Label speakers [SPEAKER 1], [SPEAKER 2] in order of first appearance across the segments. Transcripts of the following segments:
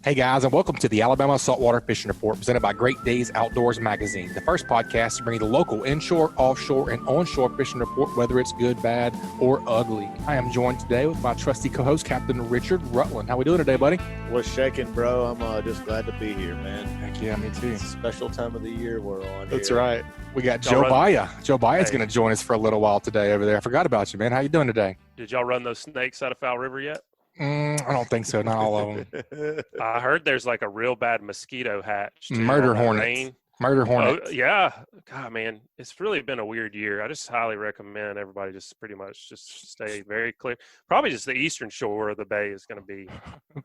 [SPEAKER 1] Hey guys, and welcome to the Alabama Saltwater Fishing Report presented by Great Days Outdoors Magazine, the first podcast to bring you the local inshore, offshore, and onshore fishing report, whether it's good, bad, or ugly. I am joined today with my trusty co-host, Captain Richard Rutland. How we doing today, buddy?
[SPEAKER 2] What's shaking, bro? I'm just glad to be here, man.
[SPEAKER 1] Heck yeah, me too.
[SPEAKER 2] It's a special time of the year we're on.
[SPEAKER 1] That's
[SPEAKER 2] here.
[SPEAKER 1] right. We got Joe Baya. Joe Baya's going to join us for a little while today over there. I forgot about you, man. How you doing today?
[SPEAKER 3] Did y'all run those snakes out of Foul River yet?
[SPEAKER 1] I don't think so. Not all of them.
[SPEAKER 3] I heard there's like a real bad mosquito hatch.
[SPEAKER 1] Murder hornets. Murder hornets.
[SPEAKER 3] Oh, yeah. God, man, it's really been a weird year. I just highly recommend everybody just pretty much just stay very clear. Probably just the eastern shore of the bay is going to be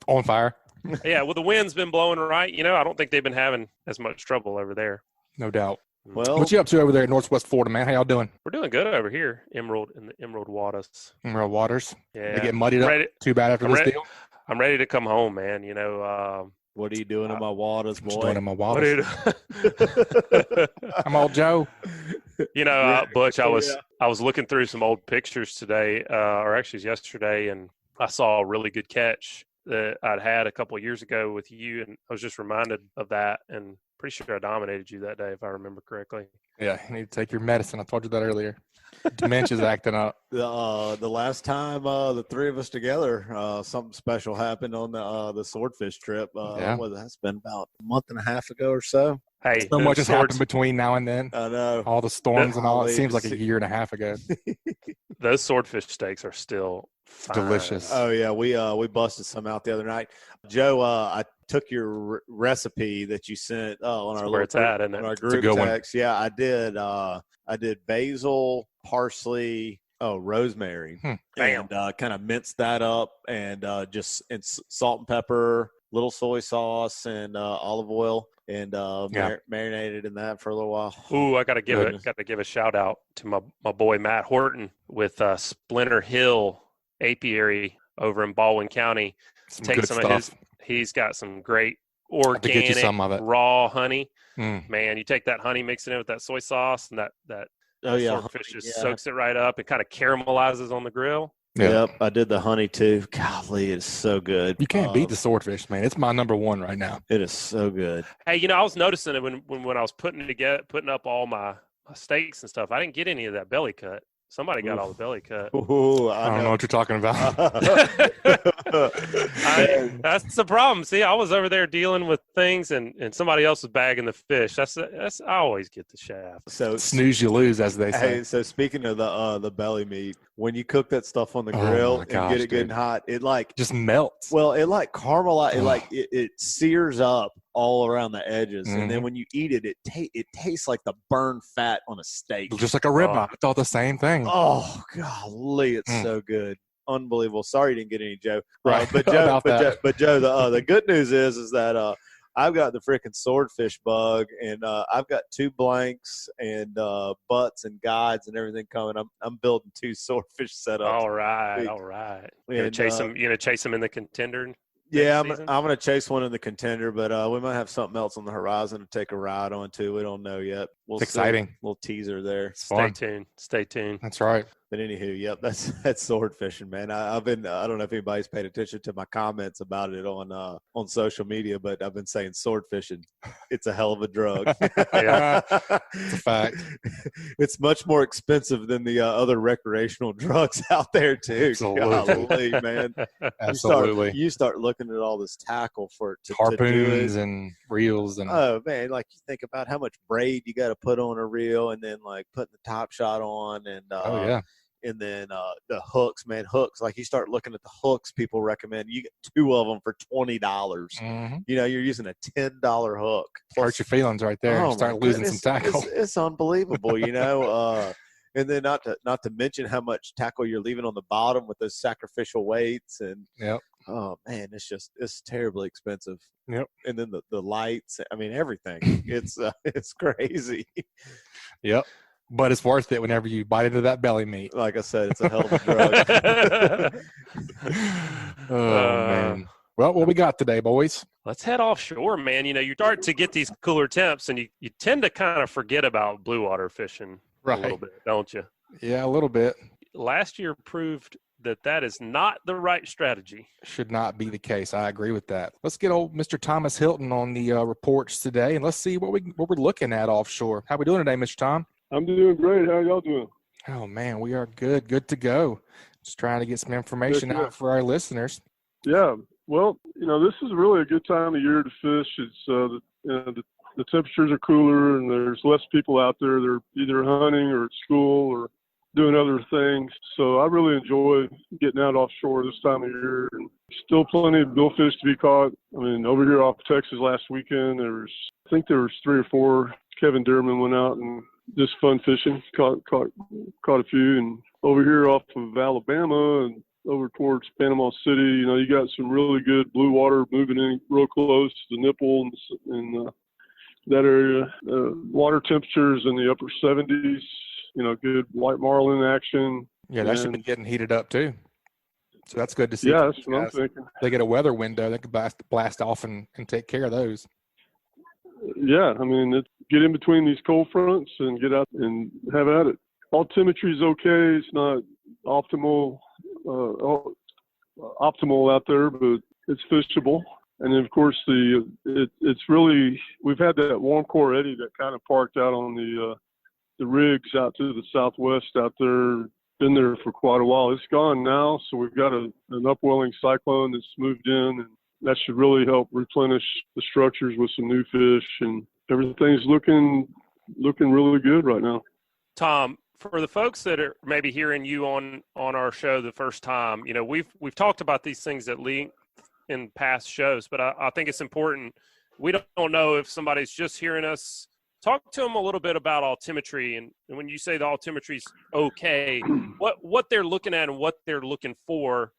[SPEAKER 1] on fire.
[SPEAKER 3] Yeah, well, the wind's been blowing right. You know, I don't think they've been having as much trouble over there.
[SPEAKER 1] No doubt.
[SPEAKER 2] Well,
[SPEAKER 1] what you up to over there in Northwest Florida, man? How y'all doing?
[SPEAKER 3] We're doing good over here, in the Emerald waters.
[SPEAKER 1] Emerald waters.
[SPEAKER 3] Yeah.
[SPEAKER 1] They get muddied up. Too bad after this deal.
[SPEAKER 3] I'm ready to come home, man. You know,
[SPEAKER 2] what are you doing in my waters, boy?
[SPEAKER 1] Doing in my waters. I'm old Joe.
[SPEAKER 3] You know, Butch, I was looking through some old pictures today, or actually yesterday, and I saw a really good catch that I'd had a couple of years ago with you, and I was just reminded of that, and pretty sure I dominated you that day, if I remember correctly.
[SPEAKER 1] Yeah, you need to take your medicine. I told you that earlier. Dementia's acting up.
[SPEAKER 2] The last time the three of us together, something special happened on the swordfish trip. That's been about a month and a half ago or so.
[SPEAKER 3] Hey,
[SPEAKER 1] so much has happened between now and then.
[SPEAKER 2] I know.
[SPEAKER 1] All the storms and all. It seems like a year and a half ago.
[SPEAKER 3] Those swordfish steaks are still fine.
[SPEAKER 1] Delicious.
[SPEAKER 2] Oh yeah, we busted some out the other night. Joe, I took your recipe that you sent on our
[SPEAKER 3] where it's at, isn't it?
[SPEAKER 2] On our group text. Yeah, I did. I did basil, parsley, rosemary, and kind of minced that up, and just salt and pepper, little soy sauce, and olive oil, and marinated in that for a little while.
[SPEAKER 3] Ooh, I gotta give a shout out to my boy Matt Horton with Splinter Hill Apiary over in Baldwin County. Take some of his. He's got some great organic raw honey. Man, you take that honey, mix it in with that soy sauce, and that swordfish just soaks it right up. It kind of caramelizes on the grill.
[SPEAKER 2] Yep, I did the honey too. Golly, it's so good.
[SPEAKER 1] You can't beat the swordfish, man. It's my number one right now.
[SPEAKER 2] It is so good.
[SPEAKER 3] Hey, you know, I was noticing it when I was putting up all my steaks and stuff. I didn't get any of that belly cut. Somebody got all the belly cut.
[SPEAKER 2] Ooh,
[SPEAKER 1] I don't know what you're talking about.
[SPEAKER 3] That's the problem. See, I was over there dealing with things, and somebody else was bagging the fish. That's I always get the shaft.
[SPEAKER 2] So
[SPEAKER 1] snooze, you lose, as they say.
[SPEAKER 2] Hey, so speaking of the belly meat, when you cook that stuff on the grill and get it good and hot, it like
[SPEAKER 1] just melts.
[SPEAKER 2] Well, it like caramelizes. It sears up all around the edges, and then when you eat it, it tastes like the burned fat on a steak,
[SPEAKER 1] just like a ribeye. I thought the same thing.
[SPEAKER 2] Oh golly, it's so good, unbelievable. Sorry you didn't get any, Joe.
[SPEAKER 1] Right,
[SPEAKER 2] but Joe, the good news is that I've got the freaking swordfish bug, and I've got 2 blanks and butts and guides and everything coming. I'm building 2 swordfish setups.
[SPEAKER 3] All right. You gonna chase them in the contender?
[SPEAKER 2] Yeah, I'm going to chase one in the contender, but we might have something else on the horizon to take a ride on too. We don't know yet.
[SPEAKER 1] It's exciting.
[SPEAKER 2] Little teaser there.
[SPEAKER 3] Stay tuned.
[SPEAKER 1] That's right.
[SPEAKER 2] But anywho, yep, that's sword fishing, man. I don't know if anybody's paid attention to my comments about it on social media, but I've been saying sword fishing. It's a hell of a drug.
[SPEAKER 1] Yeah, it's a fact.
[SPEAKER 2] It's much more expensive than the other recreational drugs out there too.
[SPEAKER 1] Absolutely,
[SPEAKER 2] golly, man.
[SPEAKER 1] Absolutely.
[SPEAKER 2] You start looking at all this tackle for it
[SPEAKER 1] harpoons and reels and
[SPEAKER 2] man, like you think about how much braid you got to put on a reel, and then like putting the top shot on, and and then the hooks, man, like you start looking at the hooks people recommend. You get 2 of them for $20. You know, you're using a $10 hook.
[SPEAKER 1] Hurt your feelings right there. Start losing some tackle.
[SPEAKER 2] It's unbelievable, you know. And then not to mention how much tackle you're leaving on the bottom with those sacrificial weights, and oh man, it's terribly expensive.
[SPEAKER 1] Yep.
[SPEAKER 2] And then the lights, I mean everything. It's crazy.
[SPEAKER 1] Yep. But it's worth it whenever you bite into that belly meat.
[SPEAKER 2] Like I said, it's a hell of a drug.
[SPEAKER 1] Man. Well, what we got today, boys?
[SPEAKER 3] Let's head offshore, man. You know, you start to get these cooler temps, and you tend to kind of forget about blue water fishing a little bit, don't you?
[SPEAKER 1] Yeah, a little bit.
[SPEAKER 3] Last year proved that is not the right strategy.
[SPEAKER 1] Should not be the case. I agree with that. Let's get old Mr. Thomas Hilton on the reports today, and let's see what we're looking at offshore. How we doing today, Mr. Tom?
[SPEAKER 4] I'm doing great. How y'all doing?
[SPEAKER 1] Oh, man, we are good to go. Just trying to get some information out for our listeners.
[SPEAKER 4] Yeah. Well, this is really a good time of year to fish. It's the temperatures are cooler and there's less people out there. They're either hunting or at school or doing other things. So I really enjoy getting out offshore this time of year. And still plenty of billfish to be caught. I mean, over here off Texas last weekend, I think there was 3 or 4. Kevin Dearman went out and just fun fishing, caught a few. And over here off of Alabama and over towards Panama City, you got some really good blue water moving in real close to the nipple and that area. Water temperatures in the upper 70s, good white marlin action.
[SPEAKER 1] Yeah, that should be getting heated up too. So that's good to see.
[SPEAKER 4] Yeah, that's what I'm thinking.
[SPEAKER 1] They get a weather window, they could blast off and take care of those.
[SPEAKER 4] Yeah, I mean, get in between these cold fronts and get out and have at it. Altimetry is okay. It's not optimal out there, but it's fishable. And then, of course, it's really, we've had that warm core eddy that kind of parked out on the rigs out to the southwest out there, been there for quite a while. It's gone now, so we've got an upwelling cyclone that's moved in, and that should really help replenish the structures with some new fish, and everything's looking really good right now.
[SPEAKER 3] Tom, for the folks that are maybe hearing you on our show the first time, we've talked about these things at length in past shows, but I think it's important. We don't know if somebody's just hearing us. Talk to them a little bit about altimetry, and when you say the altimetry's okay, what they're looking at and what they're looking for,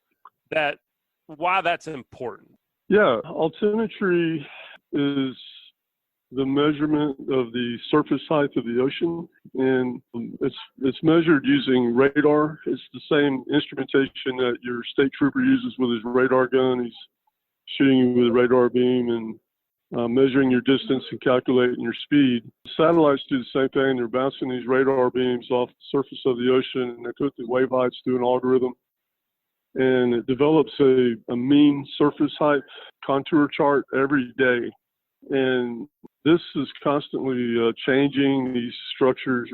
[SPEAKER 3] why that's important.
[SPEAKER 4] Yeah, altimetry is the measurement of the surface height of the ocean, and it's measured using radar. It's the same instrumentation that your state trooper uses with his radar gun. He's shooting you with a radar beam and measuring your distance and calculating your speed. Satellites do the same thing. They're bouncing these radar beams off the surface of the ocean, and they put the wave heights through an algorithm, and it develops a mean surface height contour chart every day. And this is constantly changing these structures,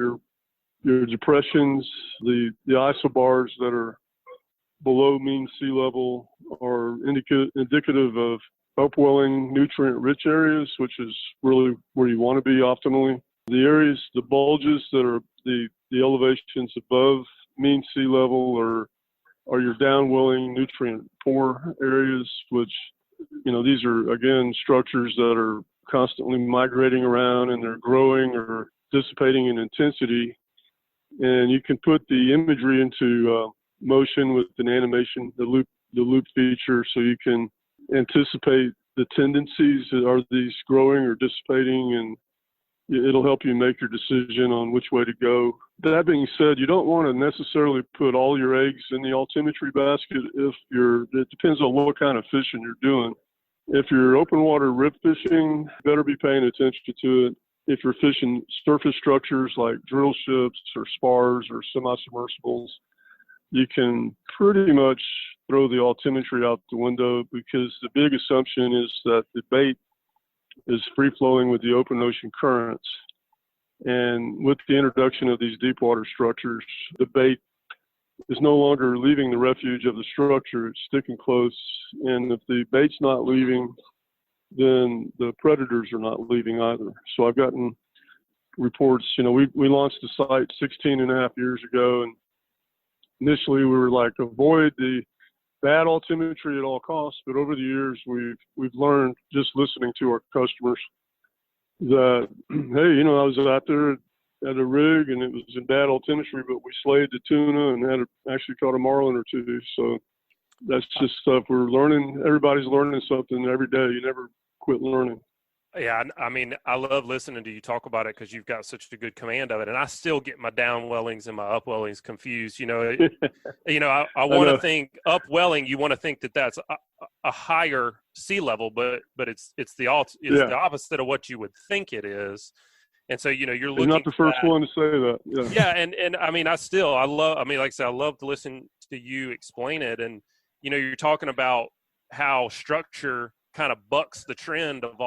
[SPEAKER 4] your depressions, the isobars that are below mean sea level are indicative of upwelling nutrient-rich areas, which is really where you want to be optimally. The areas, the bulges that are the elevations above mean sea level are your downwelling nutrient-poor areas, which, these are, again, structures that are constantly migrating around and they're growing or dissipating in intensity. And you can put the imagery into motion with an animation, the loop feature, so you can anticipate the tendencies. Are these growing or dissipating? And it'll help you make your decision on which way to go. That being said, you don't want to necessarily put all your eggs in the altimetry basket it depends on what kind of fishing you're doing. If you're open water rip fishing, better be paying attention to it. If you're fishing surface structures like drill ships or spars or semi-submersibles, you can pretty much throw the altimetry out the window, because the big assumption is that the bait is free-flowing with the open ocean currents. And with the introduction of these deep water structures, the bait is no longer leaving the refuge of the structure. It's sticking close. And if the bait's not leaving, then the predators are not leaving either. So I've gotten reports, we launched the site 16 and a half years ago, and initially we were like, avoid the bad altimetry at all costs. But over the years, we've learned, just listening to our customers, that, hey, I was out there at a rig and it was in bad altimetry, but we slayed the tuna and actually caught a marlin or two. So that's just stuff we're learning. Everybody's learning something every day. You never quit learning.
[SPEAKER 3] Yeah, I mean, I love listening to you talk about it because you've got such a good command of it, and I still get my downwellings and my upwellings confused. I want to think upwelling. You want to think that that's a higher sea level, but it's the opposite of what you would think it is. And so, you're
[SPEAKER 4] You're
[SPEAKER 3] looking.
[SPEAKER 4] not the first one to say that. Yeah.
[SPEAKER 3] Yeah. And I mean, like I said, I love to listen to you explain it. And, you're talking about how structure kind of bucks the trend of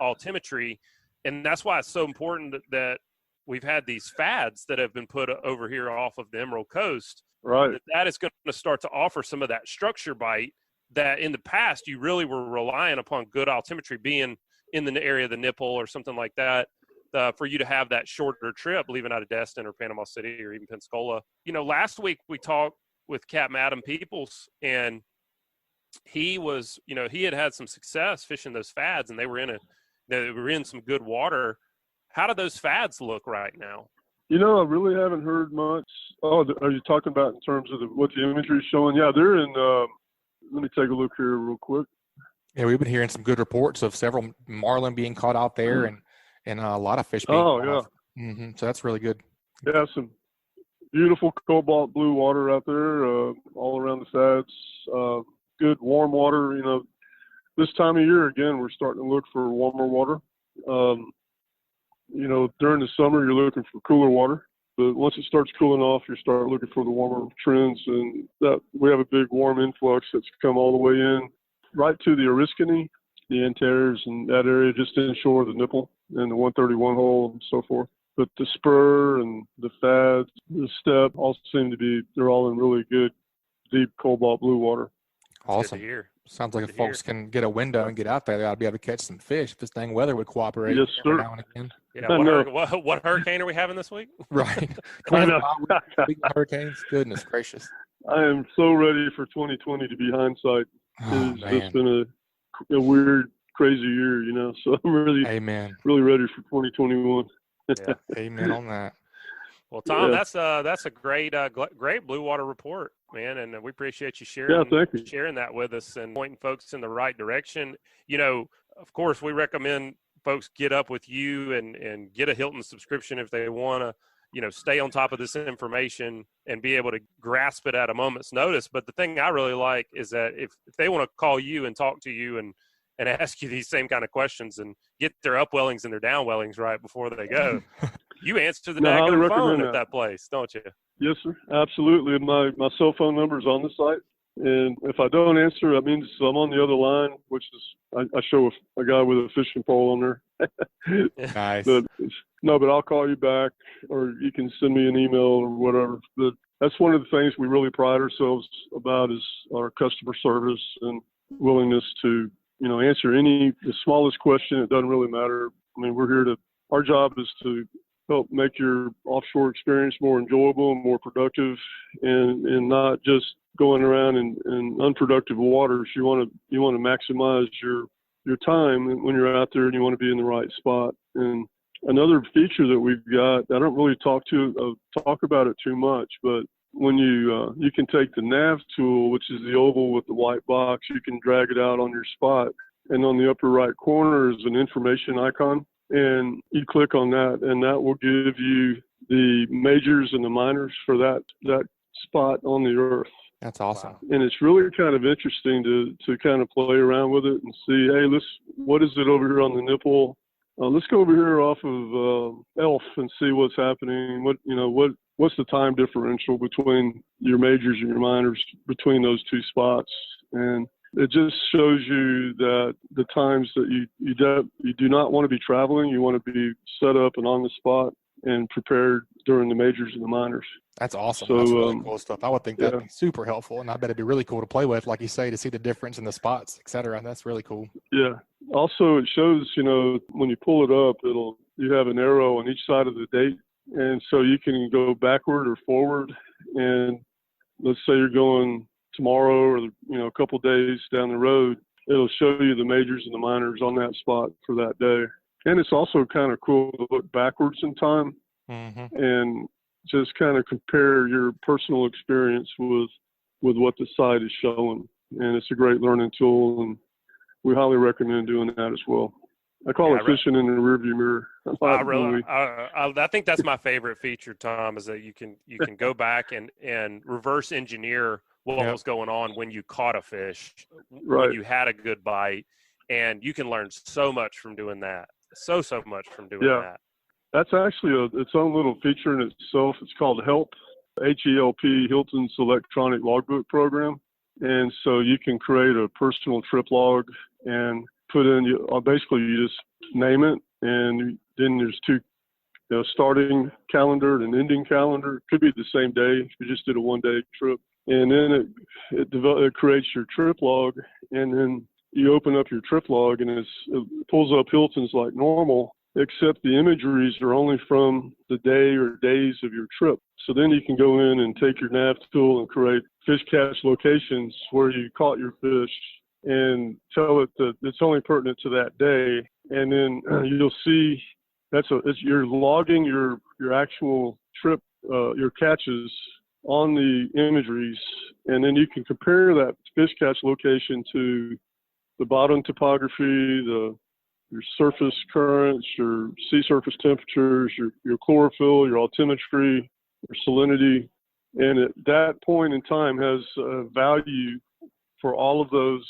[SPEAKER 3] altimetry. And that's why it's so important that we've had these fads that have been put over here off of the Emerald Coast.
[SPEAKER 4] Right.
[SPEAKER 3] That is going to start to offer some of that structure bite that in the past you really were relying upon good altimetry being in the area of the nipple or something like that. For you to have that shorter trip, leaving out of Destin or Panama City or even Pensacola. Last week we talked with Capt. Adam Peoples, and he was, he had some success fishing those fads, and they were in some good water. How do those fads look right now?
[SPEAKER 4] I really haven't heard much. Oh, are you talking about in terms of what the imagery is showing? Yeah, they're in. Let me take a look here real quick.
[SPEAKER 1] Yeah, we've been hearing some good reports of several marlin being caught out there, and a lot of fish being caught off. Mm-hmm. So that's really good.
[SPEAKER 4] Yeah, some beautiful cobalt blue water out there, all around the fads. Good warm water. This time of year, again, we're starting to look for warmer water. During the summer, you're looking for cooler water. But once it starts cooling off, you start looking for the warmer trends. And that we have a big warm influx that's come all the way in right to the Abruscato, the antares, and that area just inshore the nipple and the 131 hole and so forth. But the spur and the fads, the step all seem to be, they're all in really good, deep cobalt blue water.
[SPEAKER 1] Awesome.
[SPEAKER 3] Good to hear.
[SPEAKER 1] Sounds like if folks can get a window and get out there, they ought to be able to catch some fish if this dang weather would cooperate.
[SPEAKER 4] Yes, sir.
[SPEAKER 1] Now and again.
[SPEAKER 3] Yeah. What hurricane are we having this week?
[SPEAKER 1] Right. Can we have hurricanes? Goodness gracious.
[SPEAKER 4] I am so ready for 2020 to be hindsight. It's been a weird, crazy year, so I'm really ready for 2021.
[SPEAKER 3] Yeah.
[SPEAKER 1] Amen on that.
[SPEAKER 3] Well, Tom, that's a great blue water report, man, and we appreciate you sharing that with us and pointing folks in the right direction. Of course, we recommend folks get up with you and get a Hilton subscription if they want to, stay on top of this information and be able to grasp it at a moment's notice. But the thing I really like is that if they want to call you and talk to you and ask you these same kind of questions and get their upwellings and their downwellings right before they go, you answer the daggone phone at that place, don't you?
[SPEAKER 4] Yes, sir. Absolutely. My cell phone number is on the site. And if I don't answer, that means I'm on the other line, which is I show a guy with a fishing pole on there.
[SPEAKER 1] Nice.
[SPEAKER 4] But I'll call you back, or you can send me an email or whatever. But that's one of the things we really pride ourselves about is our customer service and willingness to, answer the smallest question. It doesn't really matter. I mean, our job is to help make your offshore experience more enjoyable and more productive, and not just going around in unproductive waters. You want to maximize your time when you're out there, and you want to be in the right spot. And another feature that we've got, I don't really talk about it too much, but when you can take the nav tool, which is the oval with the white box, you can drag it out on your spot, and on the upper right corner is an information icon, and you click on that, and that will give you the majors and the minors for that spot on the earth.
[SPEAKER 1] That's awesome.
[SPEAKER 4] And it's really kind of interesting to kind of play around with it and see, hey, what is it over here on the nipple? Let's go over here off of Elf and see what's happening. What's the time differential between your majors and your minors between those two spots? And it just shows you that the times that you do not want to be traveling, you want to be set up and on the spot and prepared during the majors and the minors.
[SPEAKER 1] That's awesome. So, that's really cool stuff. I would think that'd be super helpful, and I bet it'd be really cool to play with, like you say, to see the difference in the spots, et cetera. That's really cool.
[SPEAKER 4] Yeah. Also, it shows, when you pull it up, you have an arrow on each side of the date, and so you can go backward or forward. And let's say you're going tomorrow or a couple days down the road, it'll show you the majors and the minors on that spot for that day. And it's also kind of cool to look backwards in time and just kind of compare your personal experience with what the site is showing. And it's a great learning tool, and we highly recommend doing that as well. I call it fishing in the rearview mirror.
[SPEAKER 3] I think that's my favorite feature, Tom, is that you can go back and reverse engineer what was going on when you caught a fish, when you had a good bite, and you can learn so much from doing that. So much from doing that.
[SPEAKER 4] That's actually its own little feature in itself. It's called HELP, H-E-L-P, Hilton's electronic logbook program. And so you can create a personal trip log and put in, basically you just name it, and then there's two, starting calendar and ending calendar. It could be the same day if you just did a one-day trip. And then it creates your trip log, and then you open up your trip log, and it pulls up Hilton's like normal, except the imageries are only from the day or days of your trip. So then you can go in and take your nav tool and create fish catch locations where you caught your fish and tell it that it's only pertinent to that day. And then you'll see you're logging your actual trip, your catches on the imageries, and then you can compare that fish catch location to the bottom topography, your surface currents, your sea surface temperatures, your chlorophyll, your altimetry, your salinity, and at that point in time has a value for all of those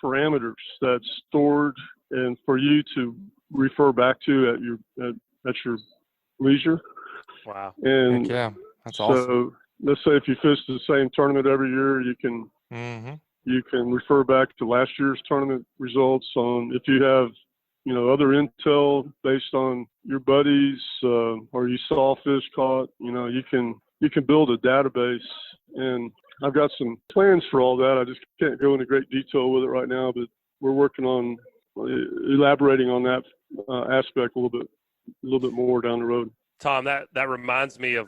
[SPEAKER 4] parameters that's stored and for you to refer back to at your leisure.
[SPEAKER 3] Wow.
[SPEAKER 4] And
[SPEAKER 1] yeah, that's awesome.
[SPEAKER 4] So let's say if you fish the same tournament every year, you can you can refer back to last year's tournament results on if you have other intel based on your buddies or you saw fish caught. You can build a database, and I've got some plans for all that. I just can't go into great detail with it right now, but we're working on elaborating on that aspect a little bit more down the road.
[SPEAKER 3] Tom, that reminds me of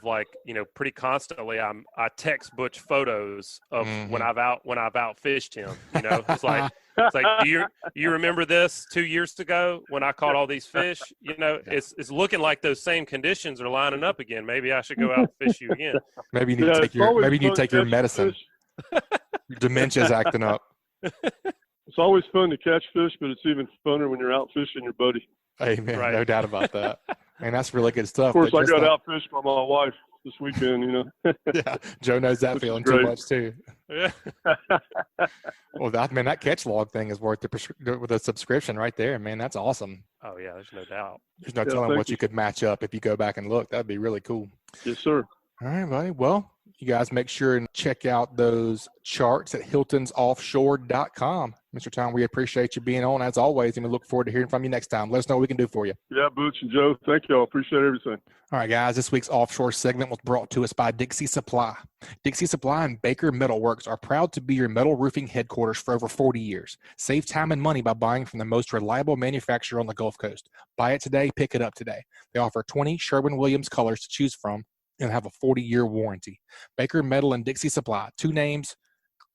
[SPEAKER 3] pretty constantly I text Butch photos of when I've out fished him. It's like do you remember this 2 years ago when I caught all these fish? It's looking like those same conditions are lining up again. Maybe I should go out and fish you again.
[SPEAKER 1] Maybe you need to take your medicine. Your dementia's acting up.
[SPEAKER 4] It's always fun to catch fish, but it's even funner when you're out fishing your buddy.
[SPEAKER 1] Amen.
[SPEAKER 3] Right.
[SPEAKER 1] No doubt about that. And that's really good stuff.
[SPEAKER 4] Of course, I got outfished by my wife this weekend,
[SPEAKER 1] Yeah, Joe knows that feeling too much too.
[SPEAKER 3] Yeah.
[SPEAKER 1] Well, that catch log thing is worth the subscription right there, man. That's awesome.
[SPEAKER 3] Oh yeah, there's no doubt.
[SPEAKER 1] There's no telling what you could match up if you go back and look. That'd be really cool.
[SPEAKER 4] Yes, sir.
[SPEAKER 1] All right, buddy. Well, you guys make sure and check out those charts at hiltonsoffshore.com. Mr. Tom, we appreciate you being on as always, and we look forward to hearing from you next time. Let us know what we can do for you.
[SPEAKER 4] Yeah, Butch and Joe, thank y'all. Appreciate everything.
[SPEAKER 1] All right, guys, this week's Offshore segment was brought to us by Dixie Supply. Dixie Supply and Baker Metalworks are proud to be your metal roofing headquarters for over 40 years. Save time and money by buying from the most reliable manufacturer on the Gulf Coast. Buy it today, pick it up today. They offer 20 Sherwin-Williams colors to choose from and have a 40-year warranty. Baker Metal and Dixie Supply, two names,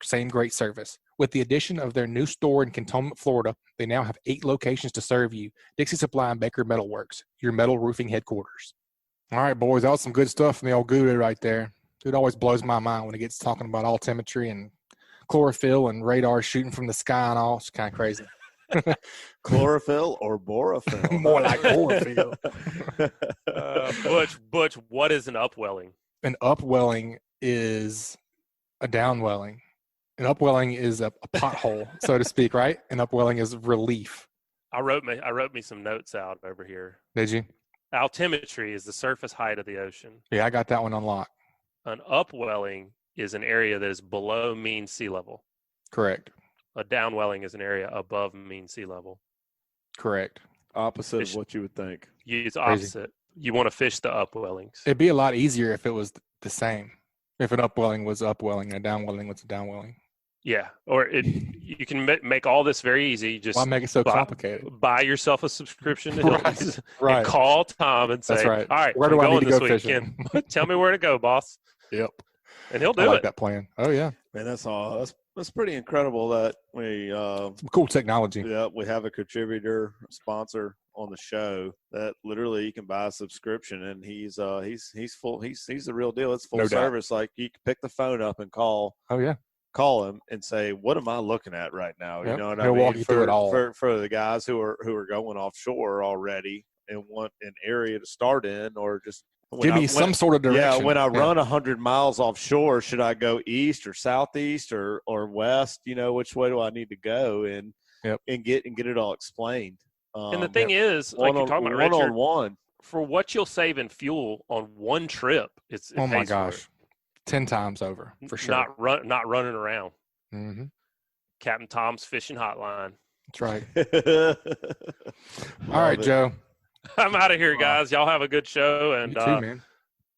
[SPEAKER 1] same great service. With the addition of their new store in Cantonment, Florida, they now have 8 locations to serve you. Dixie Supply and Baker Metalworks, your metal roofing headquarters. All right, boys, that was some good stuff from the old guru right there. It always blows my mind when he gets talking about altimetry and chlorophyll and radar shooting from the sky and all. It's kind of crazy.
[SPEAKER 2] Chlorophyll or borophyll?
[SPEAKER 1] More like chlorophyll.
[SPEAKER 3] Butch, what is an upwelling?
[SPEAKER 1] An upwelling is a downwelling. An upwelling is a pothole, so to speak, right? An upwelling is relief.
[SPEAKER 3] I wrote me some notes out over here.
[SPEAKER 1] Did you?
[SPEAKER 3] Altimetry is the surface height of the ocean.
[SPEAKER 1] Yeah, I got that one on lock.
[SPEAKER 3] An upwelling is an area that is below mean sea level.
[SPEAKER 1] Correct.
[SPEAKER 3] A downwelling is an area above mean sea level.
[SPEAKER 1] Correct.
[SPEAKER 2] Opposite of what you would think.
[SPEAKER 3] It's opposite. You want to fish the upwellings.
[SPEAKER 1] It'd be a lot easier if it was the same. If an upwelling was upwelling and a downwelling was a downwelling.
[SPEAKER 3] Yeah, or you can make all this very easy. Just
[SPEAKER 1] why make it so complicated?
[SPEAKER 3] Buy yourself a subscription to Hilton.
[SPEAKER 1] Right.
[SPEAKER 3] And call Tom and say,
[SPEAKER 1] That's right.
[SPEAKER 3] all right,
[SPEAKER 1] where do I need to go
[SPEAKER 3] weekend.
[SPEAKER 1] fishing?
[SPEAKER 3] Tell me where to go, boss.
[SPEAKER 1] Yep.
[SPEAKER 3] And he'll do
[SPEAKER 1] I like
[SPEAKER 3] it.
[SPEAKER 1] that plan. Oh, yeah.
[SPEAKER 2] Man, that's all. That's pretty incredible that we
[SPEAKER 1] some cool technology.
[SPEAKER 2] Yeah, we have a contributor, a sponsor on the show that literally you can buy a subscription, and he's full. He's the real deal. It's full service. Like you can pick the phone up and call.
[SPEAKER 1] Oh yeah.
[SPEAKER 2] Call him and say, "What am I looking at right now?"
[SPEAKER 1] Yep.
[SPEAKER 2] You know what
[SPEAKER 1] He'll
[SPEAKER 2] I mean?
[SPEAKER 1] walk you through it all.
[SPEAKER 2] For the guys who are going offshore already and want an area to start in, or just
[SPEAKER 1] give me some sort of direction.
[SPEAKER 2] Yeah, when I run 100 miles offshore, should I go east or southeast or west? You know, which way do I need to go and get it all explained?
[SPEAKER 3] And the thing is, like you're talking about, Richard,
[SPEAKER 2] one-on-one.
[SPEAKER 3] for what you'll save in fuel on one trip, it
[SPEAKER 1] oh my
[SPEAKER 3] pays for
[SPEAKER 1] gosh,
[SPEAKER 3] it.
[SPEAKER 1] 10 times over for sure.
[SPEAKER 3] Not running around.
[SPEAKER 1] Mm-hmm.
[SPEAKER 3] Captain Tom's Fishing Hotline.
[SPEAKER 1] That's right. All right, Joe.
[SPEAKER 3] I'm out of here, guys. Y'all have a good show, and
[SPEAKER 1] you too, man.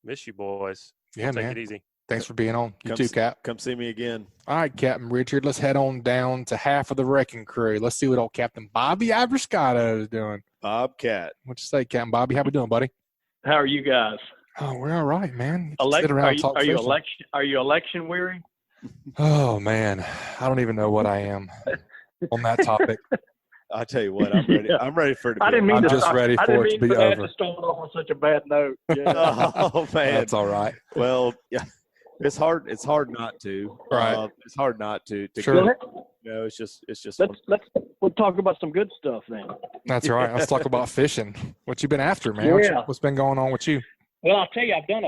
[SPEAKER 3] Miss you, boys.
[SPEAKER 1] Yeah,
[SPEAKER 3] Take
[SPEAKER 1] man.
[SPEAKER 3] it easy.
[SPEAKER 1] Thanks for being on. You too, Cap.
[SPEAKER 2] Come see me again.
[SPEAKER 1] All right, Captain Richard. Let's head on down to half of the wrecking crew. Let's see what old Captain Bobby Abruscato is doing.
[SPEAKER 2] Bobcat.
[SPEAKER 1] What you say, Captain Bobby? How we doing, buddy?
[SPEAKER 5] How are you guys?
[SPEAKER 1] Oh, we're all right, man.
[SPEAKER 5] Are you election weary?
[SPEAKER 1] Oh man, I don't even know what I am on that topic.
[SPEAKER 2] I'll tell you what, I'm ready.
[SPEAKER 5] Yeah.
[SPEAKER 2] I'm ready for it to be
[SPEAKER 1] I'm just ready for it to be over.
[SPEAKER 5] To start off on such a bad note. Yeah.
[SPEAKER 2] Oh man,
[SPEAKER 1] that's all right.
[SPEAKER 2] Well, yeah, it's hard. It's hard not to.
[SPEAKER 1] Right.
[SPEAKER 2] It's hard not to.
[SPEAKER 1] Sure.
[SPEAKER 2] No, it's just.
[SPEAKER 5] We'll talk about some good stuff then.
[SPEAKER 1] That's right. Let's talk about fishing. What you been after, man?
[SPEAKER 5] Yeah.
[SPEAKER 1] What's been going on with you?
[SPEAKER 5] Well, I'll tell you, I've done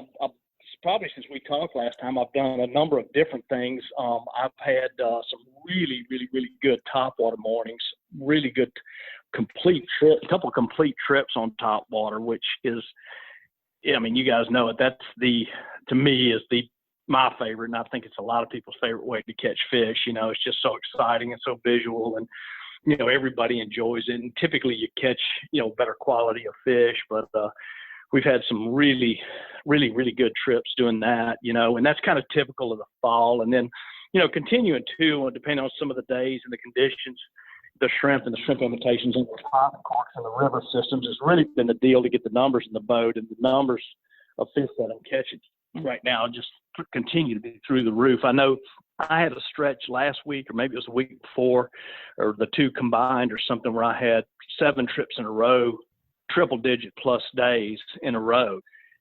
[SPEAKER 5] probably since we talked last time, I've done a number of different things. I've had some really, really, really good topwater mornings, really good a couple of complete trips on topwater, which is, I mean, you guys know it. That's to me, is my favorite, and I think it's a lot of people's favorite way to catch fish. You know, it's just so exciting and so visual, and you know, everybody enjoys it. And typically, you catch better quality of fish, but we've had some really, really, really good trips doing that, and that's kind of typical of the fall. And then, continuing too, depending on some of the days and the conditions, the shrimp and the shrimp imitations and the pop corks and the river systems has really been the deal to get the numbers in the boat, and the numbers of fish that I'm catching right now just continue to be through the roof. I know I had a stretch last week, or maybe it was the week before, or the two combined or something, where I had 7 trips in a row, triple-digit plus days in a row.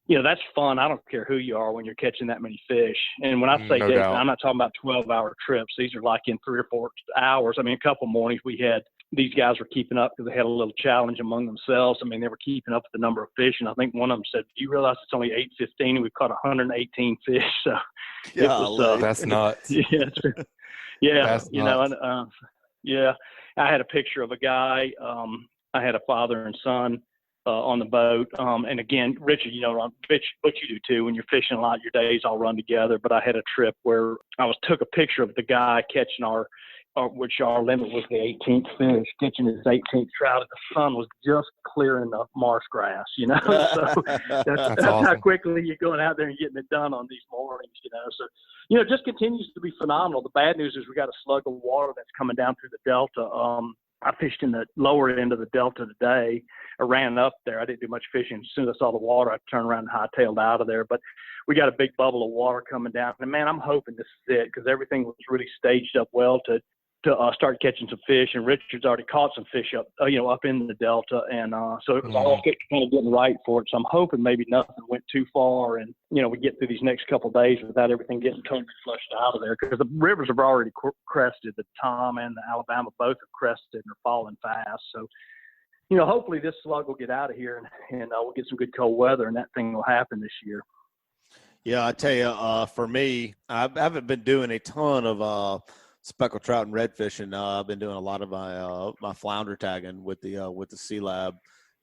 [SPEAKER 5] That's fun. I don't care who you are when you're catching that many fish. And when I say days, I'm not talking about 12-hour trips. These are like in 3 or 4 hours. I mean, a couple mornings we had, these guys were keeping up because they had a little challenge among themselves. I mean, they were keeping up with the number of fish. And I think one of them said, "Do you realize it's only 8:15 and we've caught 118 fish?" So it was,
[SPEAKER 1] that's nuts.
[SPEAKER 5] Yeah.
[SPEAKER 1] That's nuts.
[SPEAKER 5] Yeah. I had a picture of a guy. I had a father and son on the boat. And again, Richard, Butch, you do too. When you're fishing a lot, your days all run together. But I had a trip where I took a picture of the guy catching which our limit was the 18th fish, catching his 18th trout. The sun was just clearing the marsh grass, So that's
[SPEAKER 1] awesome.
[SPEAKER 5] How quickly you're going out there and getting it done on these mornings, So, it just continues to be phenomenal. The bad news is we got a slug of water that's coming down through the Delta. I fished in the lower end of the Delta today. I ran up there. I didn't do much fishing. As soon as I saw the water, I turned around and hightailed out of there. But we got a big bubble of water coming down. And, man, I'm hoping this is it, because everything was really staged up well to start catching some fish. And Richard's already caught some fish up in the Delta. And so it was all kind of getting right for it. So I'm hoping maybe nothing went too far, and, we get through these next couple of days without everything getting totally flushed out of there, because the rivers have already crested. The Tom and the Alabama both have crested and are falling fast. So, hopefully this slug will get out of here and we'll get some good cold weather, and that thing will happen this year.
[SPEAKER 2] Yeah, I tell you, for me, I haven't been doing a ton of speckled trout and red fishing. I've been doing a lot of my flounder tagging with the Sea Lab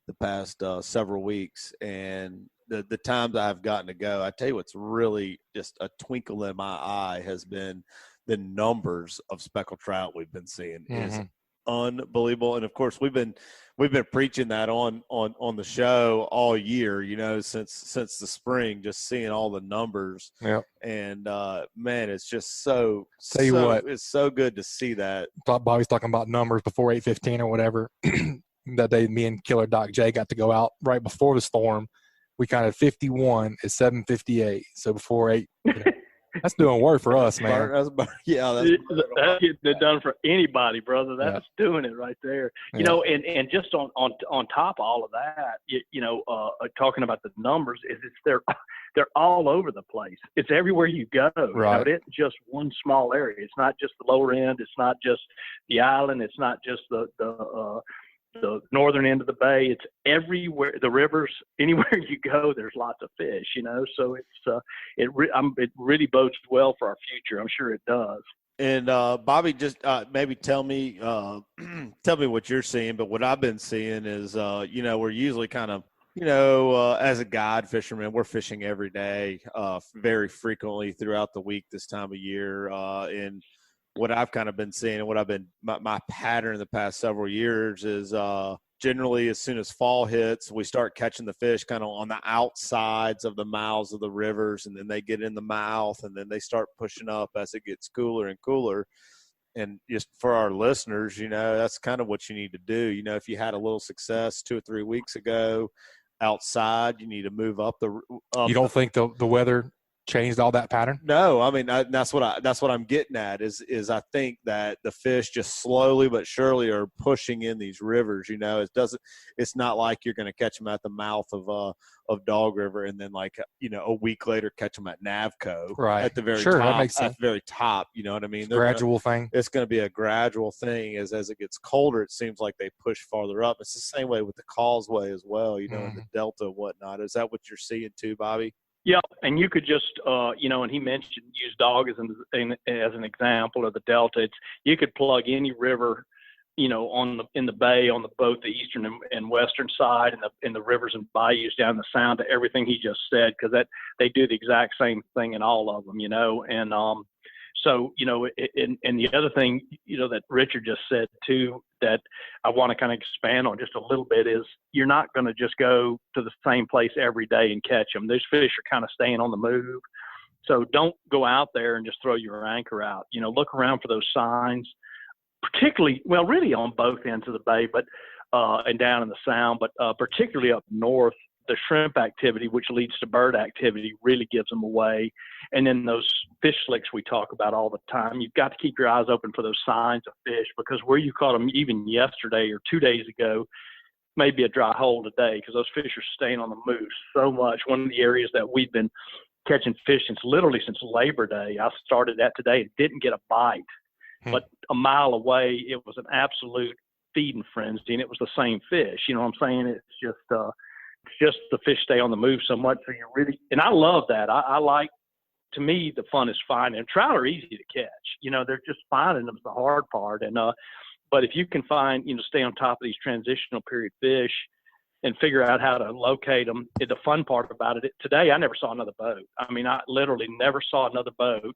[SPEAKER 2] the past several weeks, and the times I've gotten to go, I tell you what's really just a twinkle in my eye has been the numbers of speckled trout we've been seeing. Is unbelievable. And of course we've been preaching that on the show all year, since the spring, just seeing all the numbers.
[SPEAKER 1] Yeah.
[SPEAKER 2] And man, it's just it's so good to see that.
[SPEAKER 1] Bobby's talking about numbers before 8:15 or whatever. That day, me and KillerDock Jay got to go out right before the storm. We counted 51 at 7:58. So before 8, that's doing work for us, man.
[SPEAKER 5] That's getting it done for anybody, brother. That's doing it right there. And just on top of all of that, talking about the numbers, they're all over the place. It's everywhere you go.
[SPEAKER 1] Right.
[SPEAKER 5] It isn't just one small area. It's not just the lower end. It's not just the island. It's not just the northern end of the bay. It's everywhere. The rivers, anywhere you go, there's lots of fish. So it really bodes well for our future. I'm sure it does.
[SPEAKER 2] And Bobby, just maybe tell me what you're seeing. But what I've been seeing is, we're usually kind of As a guide fisherman, we're fishing every day, very frequently throughout the week this time of year. And what I've kind of been seeing and my pattern in the past several years is generally as soon as fall hits, we start catching the fish kind of on the outsides of the mouths of the rivers, and then they get in the mouth, and then they start pushing up as it gets cooler and cooler. And just for our listeners, that's kind of what you need to do. If you had a little success 2 or 3 weeks ago outside, you need to move up
[SPEAKER 1] you don't think the weather changed all that pattern?
[SPEAKER 2] No, I mean that's what I'm getting at is I think that the fish just slowly but surely are pushing in these rivers. It's not like you're going to catch them at the mouth of Dog River and then a week later catch them at Navco,
[SPEAKER 1] right?
[SPEAKER 2] At the very
[SPEAKER 1] top,
[SPEAKER 2] that
[SPEAKER 1] makes sense.
[SPEAKER 2] At the very top, you know what I mean?
[SPEAKER 1] Gradual thing.
[SPEAKER 2] It's going to be a gradual thing as it gets colder. It seems like they push farther up. It's the same way with the causeway as well, in the Delta and whatnot. Is that what you're seeing too, Bobby?
[SPEAKER 5] Yeah, and you could just, and he mentioned use Dog as an example of the Delta. You could plug any river, in the bay on both the eastern and western side, and the rivers and bayous down the sound to everything he just said, because they do the exact same thing in all of them, and so and the other thing that Richard just said too that I want to kind of expand on just a little bit is you're not going to just go to the same place every day and catch them. Those fish are kind of staying on the move, so don't go out there and just throw your anchor out. Look around for those signs, particularly really on both ends of the bay, but and down in the sound, but particularly up north. The shrimp activity, which leads to bird activity, really gives them away. And then those fish slicks we talk about all the time, you've got to keep your eyes open for those signs of fish, because where you caught them even yesterday or 2 days ago may be a dry hole today, because those fish are staying on the move so much. One of the areas that we've been catching fish since Labor Day, I started that today and didn't get a bite. But a mile away, it was an absolute feeding frenzy, and it was the same fish. You know what I'm saying? It's just the fish stay on the move so much. So and I love that. I like, to me, the fun is finding. And trout are easy to catch. They're just finding them is the hard part. And, but if you can find, stay on top of these transitional period fish and figure out how to locate them, the fun part about it, today I never saw another boat. I mean, I literally never saw another boat.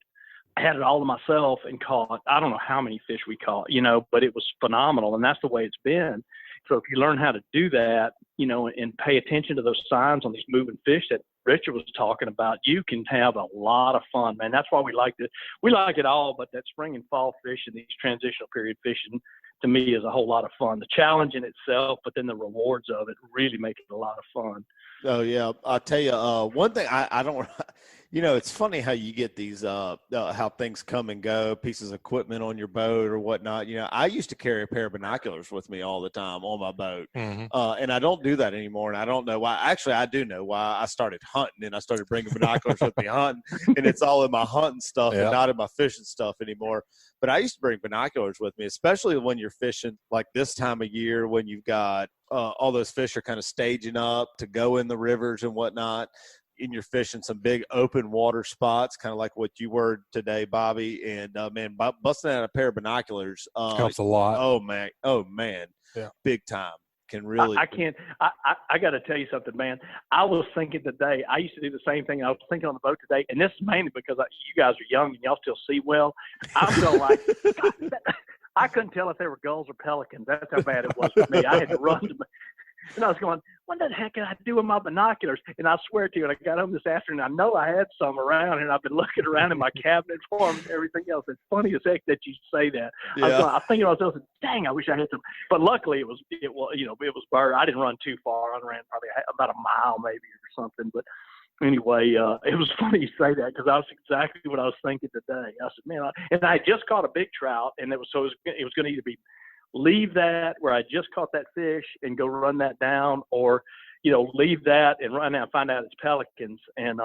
[SPEAKER 5] I had it all to myself and caught, I don't know how many fish we caught, but it was phenomenal. And that's the way it's been. So if you learn how to do that, and pay attention to those signs on these moving fish that Richard was talking about, you can have a lot of fun, man. That's why we like it all, but that spring and fall fishing, these transitional period fishing, to me is a whole lot of fun. The challenge in itself, but then the rewards of it really make it a lot of fun.
[SPEAKER 2] Oh yeah, I'll tell you one thing. I don't. It's funny how you get these how things come and go, pieces of equipment on your boat or whatnot. I used to carry a pair of binoculars with me all the time on my boat, and I don't do that anymore. And I don't know why. Actually, I do know why. I started hunting, and I started bringing binoculars with me hunting, and it's all in my hunting stuff and not in my fishing stuff anymore. But I used to bring binoculars with me, especially when you're fishing like this time of year when you've got all those fish are kind of staging up to go in the rivers and whatnot. And you're fishing some big open water spots, kind of like what you were today, Bobby. And man, busting out a pair of binoculars
[SPEAKER 1] helps a lot.
[SPEAKER 2] Oh man, yeah, big time. Can really.
[SPEAKER 5] I got to tell you something, man. I was thinking today. I used to do the same thing. I was thinking on the boat today, and this is mainly because you guys are young and y'all still see well. I feel like I couldn't tell if they were gulls or pelicans. That's how bad it was for me. I had to run to them. And I was going, what the heck can I do with my binoculars? And I swear to you, when I got home this afternoon, I know I had some around, and I've been looking around in my cabinet for them and everything else. It's funny as heck that you say that. Yeah. I was thinking to myself, dang, I wish I had some. But luckily, it was bird. I didn't run too far. I ran probably about a mile maybe or something. But anyway, it was funny you say that, because that's exactly what I was thinking today. I said, man, and I just caught a big trout, and it was going to either be leave that where I just caught that fish and go run that down, or, leave that and run out and find out it's pelicans, and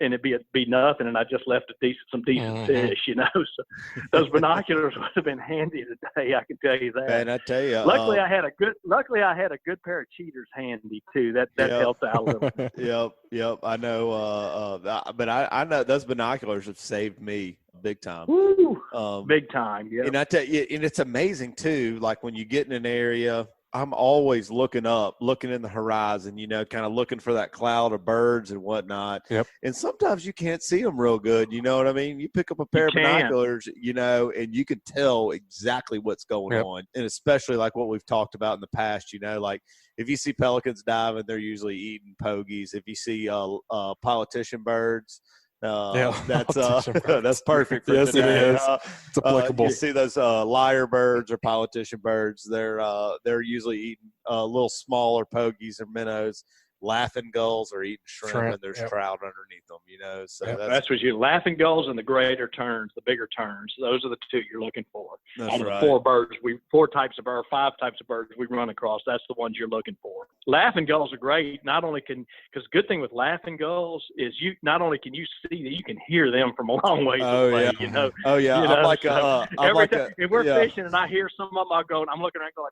[SPEAKER 5] it'd be nothing. And I just left some decent fish, So those binoculars would have been handy today. I can tell you that.
[SPEAKER 2] And I tell you,
[SPEAKER 5] luckily I had a good pair of cheaters handy too. That helped out a little bit.
[SPEAKER 2] Yep. I know. But I know those binoculars have saved me big time.
[SPEAKER 5] Woo, big time. Yeah.
[SPEAKER 2] And I tell you, and it's amazing too. Like when you get in an area, I'm always looking up, looking in the horizon, kind of looking for that cloud of birds and whatnot.
[SPEAKER 1] Yep.
[SPEAKER 2] And sometimes you can't see them real good. You know what I mean? You pick up a pair of binoculars, and you can tell exactly what's going on. And especially like what we've talked about in the past, like if you see pelicans diving, they're usually eating pogies. If you see politician birds, that's perfect for
[SPEAKER 1] yes,
[SPEAKER 2] today.
[SPEAKER 1] It is. It's applicable.
[SPEAKER 2] You see those lyre birds or politician birds. They're usually eating little smaller pogies or minnows. Laughing gulls are eating shrimp and there's trout underneath them. So
[SPEAKER 5] that's what laughing gulls and the greater terns, the bigger terns. Those are the two you're looking for.
[SPEAKER 2] That's right.
[SPEAKER 5] Four types of birds, 5 types of birds we run across. That's the ones you're looking for. Laughing gulls are great. Not only because good thing with laughing gulls is not only can you see that, you can hear them from a long ways away.
[SPEAKER 2] Yeah. Oh yeah.
[SPEAKER 5] If we're fishing and I hear some of them, I'm looking around going,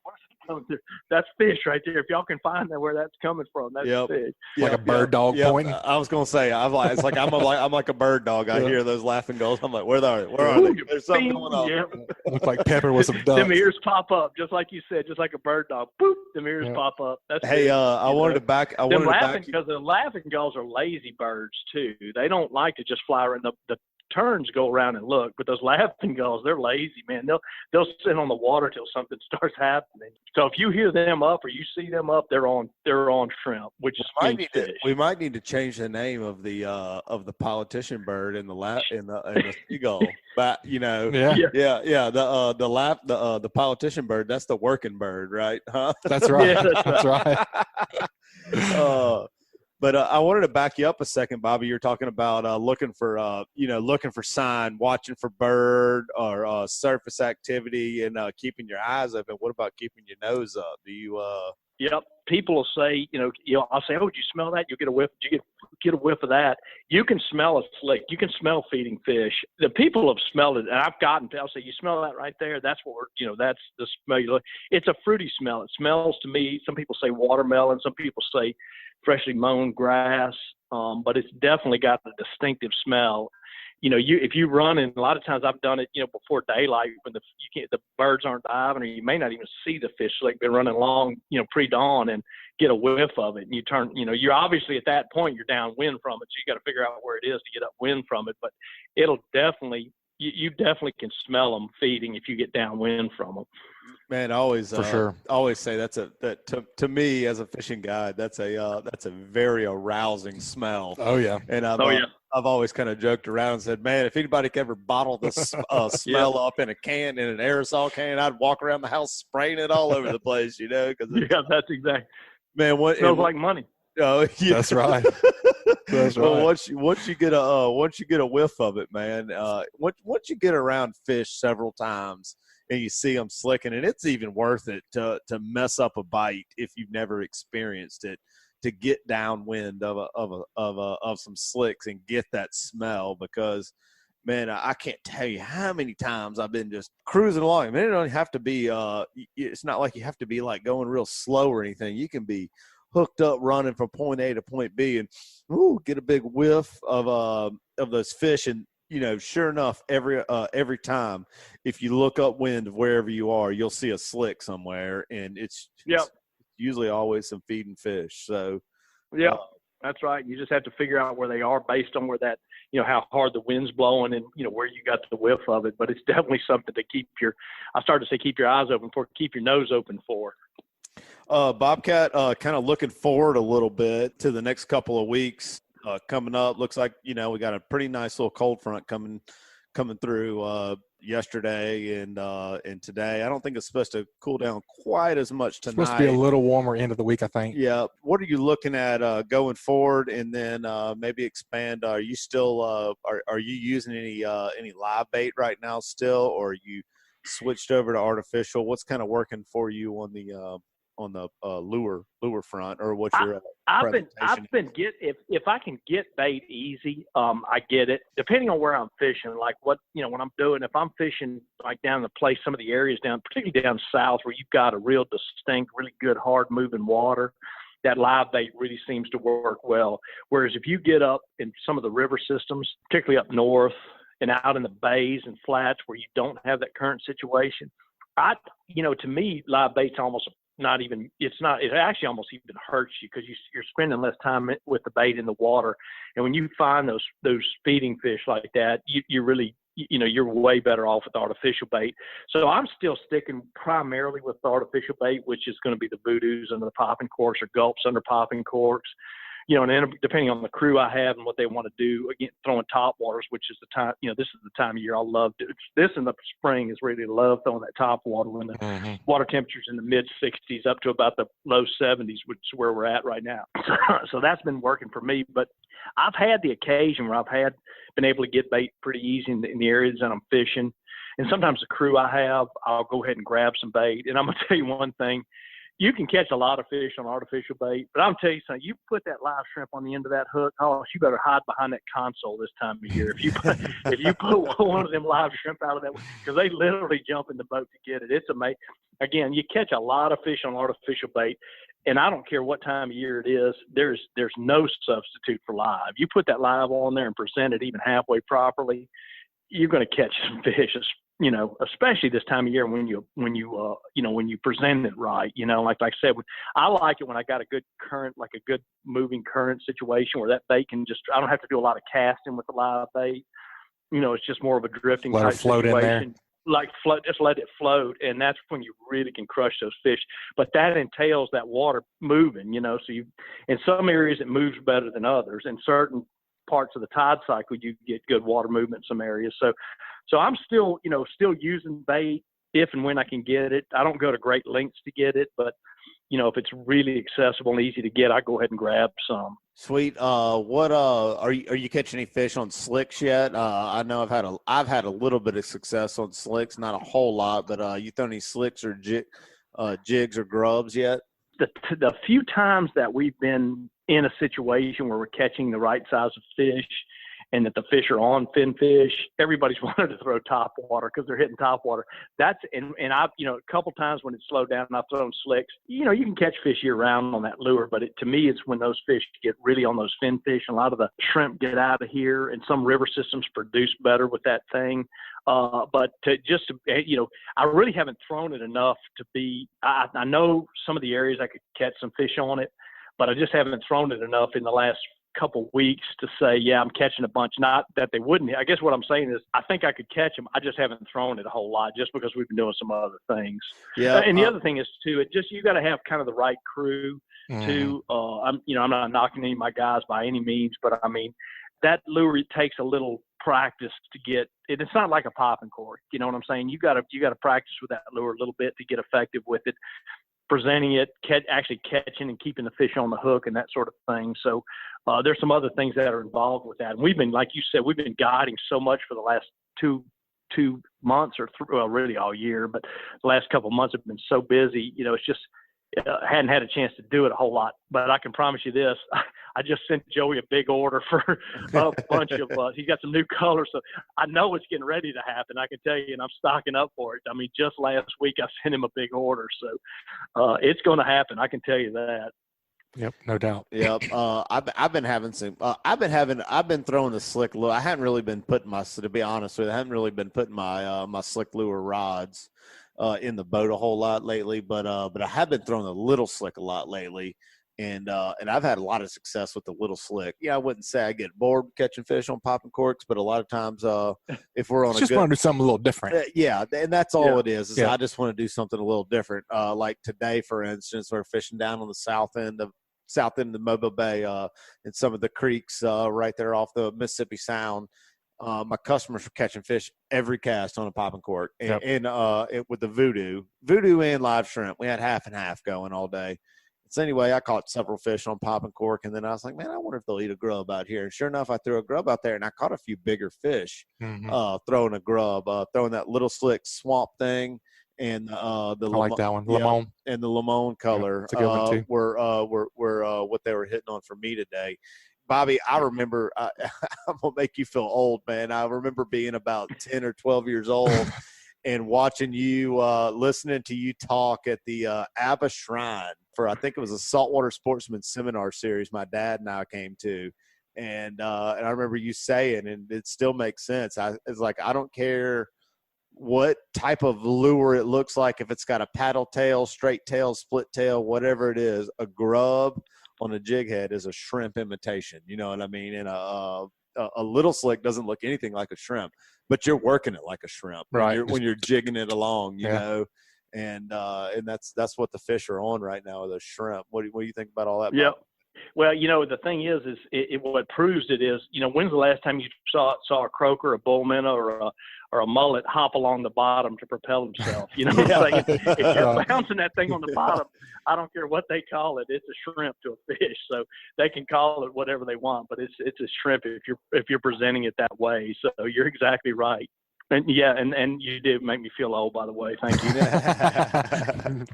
[SPEAKER 5] where's it coming through? That's fish right there. If y'all can find where that's coming from, that's fish.
[SPEAKER 1] Like a bird dog pointing.
[SPEAKER 2] I was gonna say, I'm like a bird dog. I hear those laughing gulls. I'm like, where are they? There's something going on.
[SPEAKER 5] Yeah.
[SPEAKER 1] Looks like Pepper with some ducks.
[SPEAKER 5] Them ears pop up, just like you said, just like a bird dog. Boop, them ears pop up. That's
[SPEAKER 2] hey, I wanted to back.
[SPEAKER 5] Because the laughing gulls are lazy birds too. They don't like to just fly around. The terns go around and look, but those laughing gulls, they're lazy, man. They'll sit on the water till something starts happening. So if you hear them up or you see them up, they're on shrimp, which is fish.
[SPEAKER 2] We might need to change the name of the politician bird and the seagull. But the politician bird, that's the working bird, right? Huh?
[SPEAKER 1] That's right.
[SPEAKER 5] Yeah,
[SPEAKER 1] that's right.
[SPEAKER 2] But I wanted to back you up a second, Bobby. You're talking about looking for sign, watching for bird or surface activity, and keeping your eyes open. What about keeping your nose up? Do you?
[SPEAKER 5] Yep. People will say, I'll say, "Oh, did you smell that? You get a whiff. Did you get a whiff of that?" You can smell a slick. You can smell feeding fish. The people have smelled it, and I'll say, "You smell that right there? That's what that's the smell you look." It's a fruity smell. It smells to me. Some people say watermelon. Some people say freshly mown grass, but it's definitely got a distinctive smell. If you run, and a lot of times I've done it, before daylight when the birds aren't diving, or you may not even see the fish, like they're running along, pre-dawn, and get a whiff of it, and you turn, you're obviously at that point you're downwind from it, so you got to figure out where it is to get upwind from it. But it'll definitely, you definitely can smell them feeding if you get downwind from them.
[SPEAKER 2] Man, I always
[SPEAKER 1] for sure.
[SPEAKER 2] Always say to me as a fishing guide, that's a very arousing smell.
[SPEAKER 1] Oh yeah,
[SPEAKER 2] and I've always kind of joked around and said, man, if anybody could ever bottle this smell up in a can, in an aerosol can, I'd walk around the house spraying it all over the place, Cause
[SPEAKER 5] that's exactly.
[SPEAKER 2] Man,
[SPEAKER 5] it smells like money.
[SPEAKER 2] Oh, yeah.
[SPEAKER 1] That's right. That's right.
[SPEAKER 2] Well, once you get a whiff of it, man, once you get around fish several times and you see them slicking, and it's even worth it to mess up a bite if you've never experienced it, to get downwind of some slicks and get that smell, because man, I can't tell you how many times I've been just cruising along. I mean, it don't have to be it's not like you have to be like going real slow or anything. You can be hooked up running from point A to point B and get a big whiff of those fish, and sure enough, every time if you look upwind of wherever you are, you'll see a slick somewhere, and it's usually always some feeding fish. So
[SPEAKER 5] that's right. You just have to figure out where they are based on where that, how hard the wind's blowing and, where you got the whiff of it. But it's definitely something to keep your eyes open for, keep your nose open for.
[SPEAKER 2] Bobcat, kind of looking forward a little bit to the next couple of weeks coming up. Looks like, we got a pretty nice little cold front coming through yesterday and today. I don't think it's supposed to cool down quite as much tonight.
[SPEAKER 1] It's supposed to be a little warmer end of the week, I think.
[SPEAKER 2] Yeah. What are you looking at going forward? And then maybe expand. Are you still are you using any live bait right now still, or are you switched over to artificial? What's kind of working for you on the lure front, or what's your
[SPEAKER 5] I've been if I can get bait easy, I get it. Depending on where I'm fishing, like what when I'm doing, if I'm fishing like down the place, some of the areas particularly down south where you've got a real distinct, really good hard moving water, that live bait really seems to work well. Whereas if you get up in some of the river systems, particularly up north and out in the bays and flats where you don't have that current situation, To me, live bait's almost not even, it actually almost even hurts you because you're spending less time with the bait in the water. And when you find those feeding fish like that, you really, you're way better off with artificial bait. So I'm still sticking primarily with artificial bait, which is going to be the voodoos under the popping corks or gulps under popping corks. And then depending on the crew I have and what they want to do, again, throwing top waters, which is the time, this is the time of year I love. This in the spring is really love throwing that top water when the water temperature's in the mid 60s up to about the low 70s, which is where we're at right now. So that's been working for me. But I've had the occasion where I've been able to get bait pretty easy in the areas that I'm fishing. And sometimes the crew I have, I'll go ahead and grab some bait. And I'm going to tell you one thing. You can catch a lot of fish on artificial bait, but I'm telling you something, you put that live shrimp on the end of that hook, you better hide behind that console this time of year. If you put one of them live shrimp out of that, because they literally jump in the boat to get it. It's amazing. Again, you catch a lot of fish on artificial bait, and I don't care what time of year it is, there's no substitute for live. You put that live on there and present it even halfway properly, you're going to catch some fish, especially this time of year when you present it right. Like I said, I like it when I got a good current, like a good moving current situation where that bait can I don't have to do a lot of casting with the live bait. It's just more of a drifting type situation. Just let it float, and that's when you really can crush those fish. But that entails that water moving, so in some areas it moves better than others. In certain parts of the tide cycle, you get good water movement in some areas. So I'm still using bait if and when I can get it. I don't go to great lengths to get it, but if it's really accessible and easy to get, I go ahead and grab some.
[SPEAKER 2] Sweet. What are you catching any fish on slicks yet? I know I've had a little bit of success on slicks, not a whole lot, but you throw any slicks or jigs or grubs yet?
[SPEAKER 5] The few times that we've been in a situation where we're catching the right size of fish and that the fish are on fin fish, everybody's wanted to throw top water because they're hitting top water. And I've, a couple times when it's slowed down and I've thrown slicks, you can catch fish year round on that lure, but to me, it's when those fish get really on those fin fish, and a lot of the shrimp get out of here, and some river systems produce better with that thing. But I really haven't thrown it enough to be, I know some of the areas I could catch some fish on it, but I just haven't thrown it enough in the last couple weeks to say, yeah, I'm catching a bunch. Not that they wouldn't. I guess what I'm saying is I think I could catch them. I just haven't thrown it a whole lot just because we've been doing some other things. Yeah. And the other thing is too, you got to have kind of the right crew too. I'm not knocking any of my guys by any means, but I mean, that lure, it takes a little practice to get it. It's not like a popping cork. You know what I'm saying? You got to practice with that lure a little bit to get effective with it, presenting it, actually catching and keeping the fish on the hook and that sort of thing. So there's some other things that are involved with that. And we've been, like you said, we've been guiding so much for the last two months really all year, but the last couple of months have been so busy, it's just, hadn't had a chance to do it a whole lot. But I can promise you this, I just sent Joey a big order for a bunch of he's got some new colors, so I know it's getting ready to happen. I can tell you, and I'm stocking up for it. I mean, just last week I sent him a big order, so it's going to happen. I can tell you that.
[SPEAKER 1] Yep, no doubt.
[SPEAKER 2] Yep. I've been having some. I've been throwing the slick lure. I haven't really been putting to be honest with you, I haven't really been putting my my slick lure rods in the boat a whole lot lately. But I have been throwing the little slick a lot lately, and I've had a lot of success with the little slick. Yeah, I wouldn't say I get bored catching fish on popping corks, but a lot of times if we're on
[SPEAKER 1] just want to do something a little different.
[SPEAKER 2] Yeah, and that's all it is I just want to do something a little different. Like today, for instance, we're fishing down on the south end of the Mobile Bay in some of the creeks right there off the Mississippi Sound. My customers were catching fish every cast on a popping cork, and with the voodoo and live shrimp, we had half and half going all day. So anyway, I caught several fish on popping cork, and then I was like, man, I wonder if they'll eat a grub out here. And sure enough, I threw a grub out there, and I caught a few bigger fish throwing a grub, throwing that little slick swamp thing. And I
[SPEAKER 1] like that one, lemon,
[SPEAKER 2] and the lemon color were what they were hitting on for me today. Bobby, I remember, I'm gonna make you feel old, man. I remember being about 10 or 12 years old and watching you, listening to you talk at the Abba Shrine for, I think it was a Saltwater Sportsman Seminar series my dad and I came to. And I remember you saying, and it still makes sense, it's like, I don't care what type of lure it looks like, if it's got a paddle tail, straight tail, split tail, whatever it is. A grub on a jig head is a shrimp imitation. You know what I mean? And a little slick doesn't look anything like a shrimp, but you're working it like a shrimp,
[SPEAKER 1] right?
[SPEAKER 2] When you're jigging it along, you know. And that's what the fish are on right now, the shrimp. What do you think about all that?
[SPEAKER 5] Yeah. Well, you know, the thing is what proves it is, you know, when's the last time you saw a croaker, a bull minnow, or a mullet hop along the bottom to propel himself? You know what I'm saying? If you're bouncing that thing on the bottom, I don't care what they call it. It's a shrimp to a fish. So they can call it whatever they want, but it's a shrimp if you're presenting it that way. So you're exactly right. And yeah, and you did make me feel old, by the way. Thank you.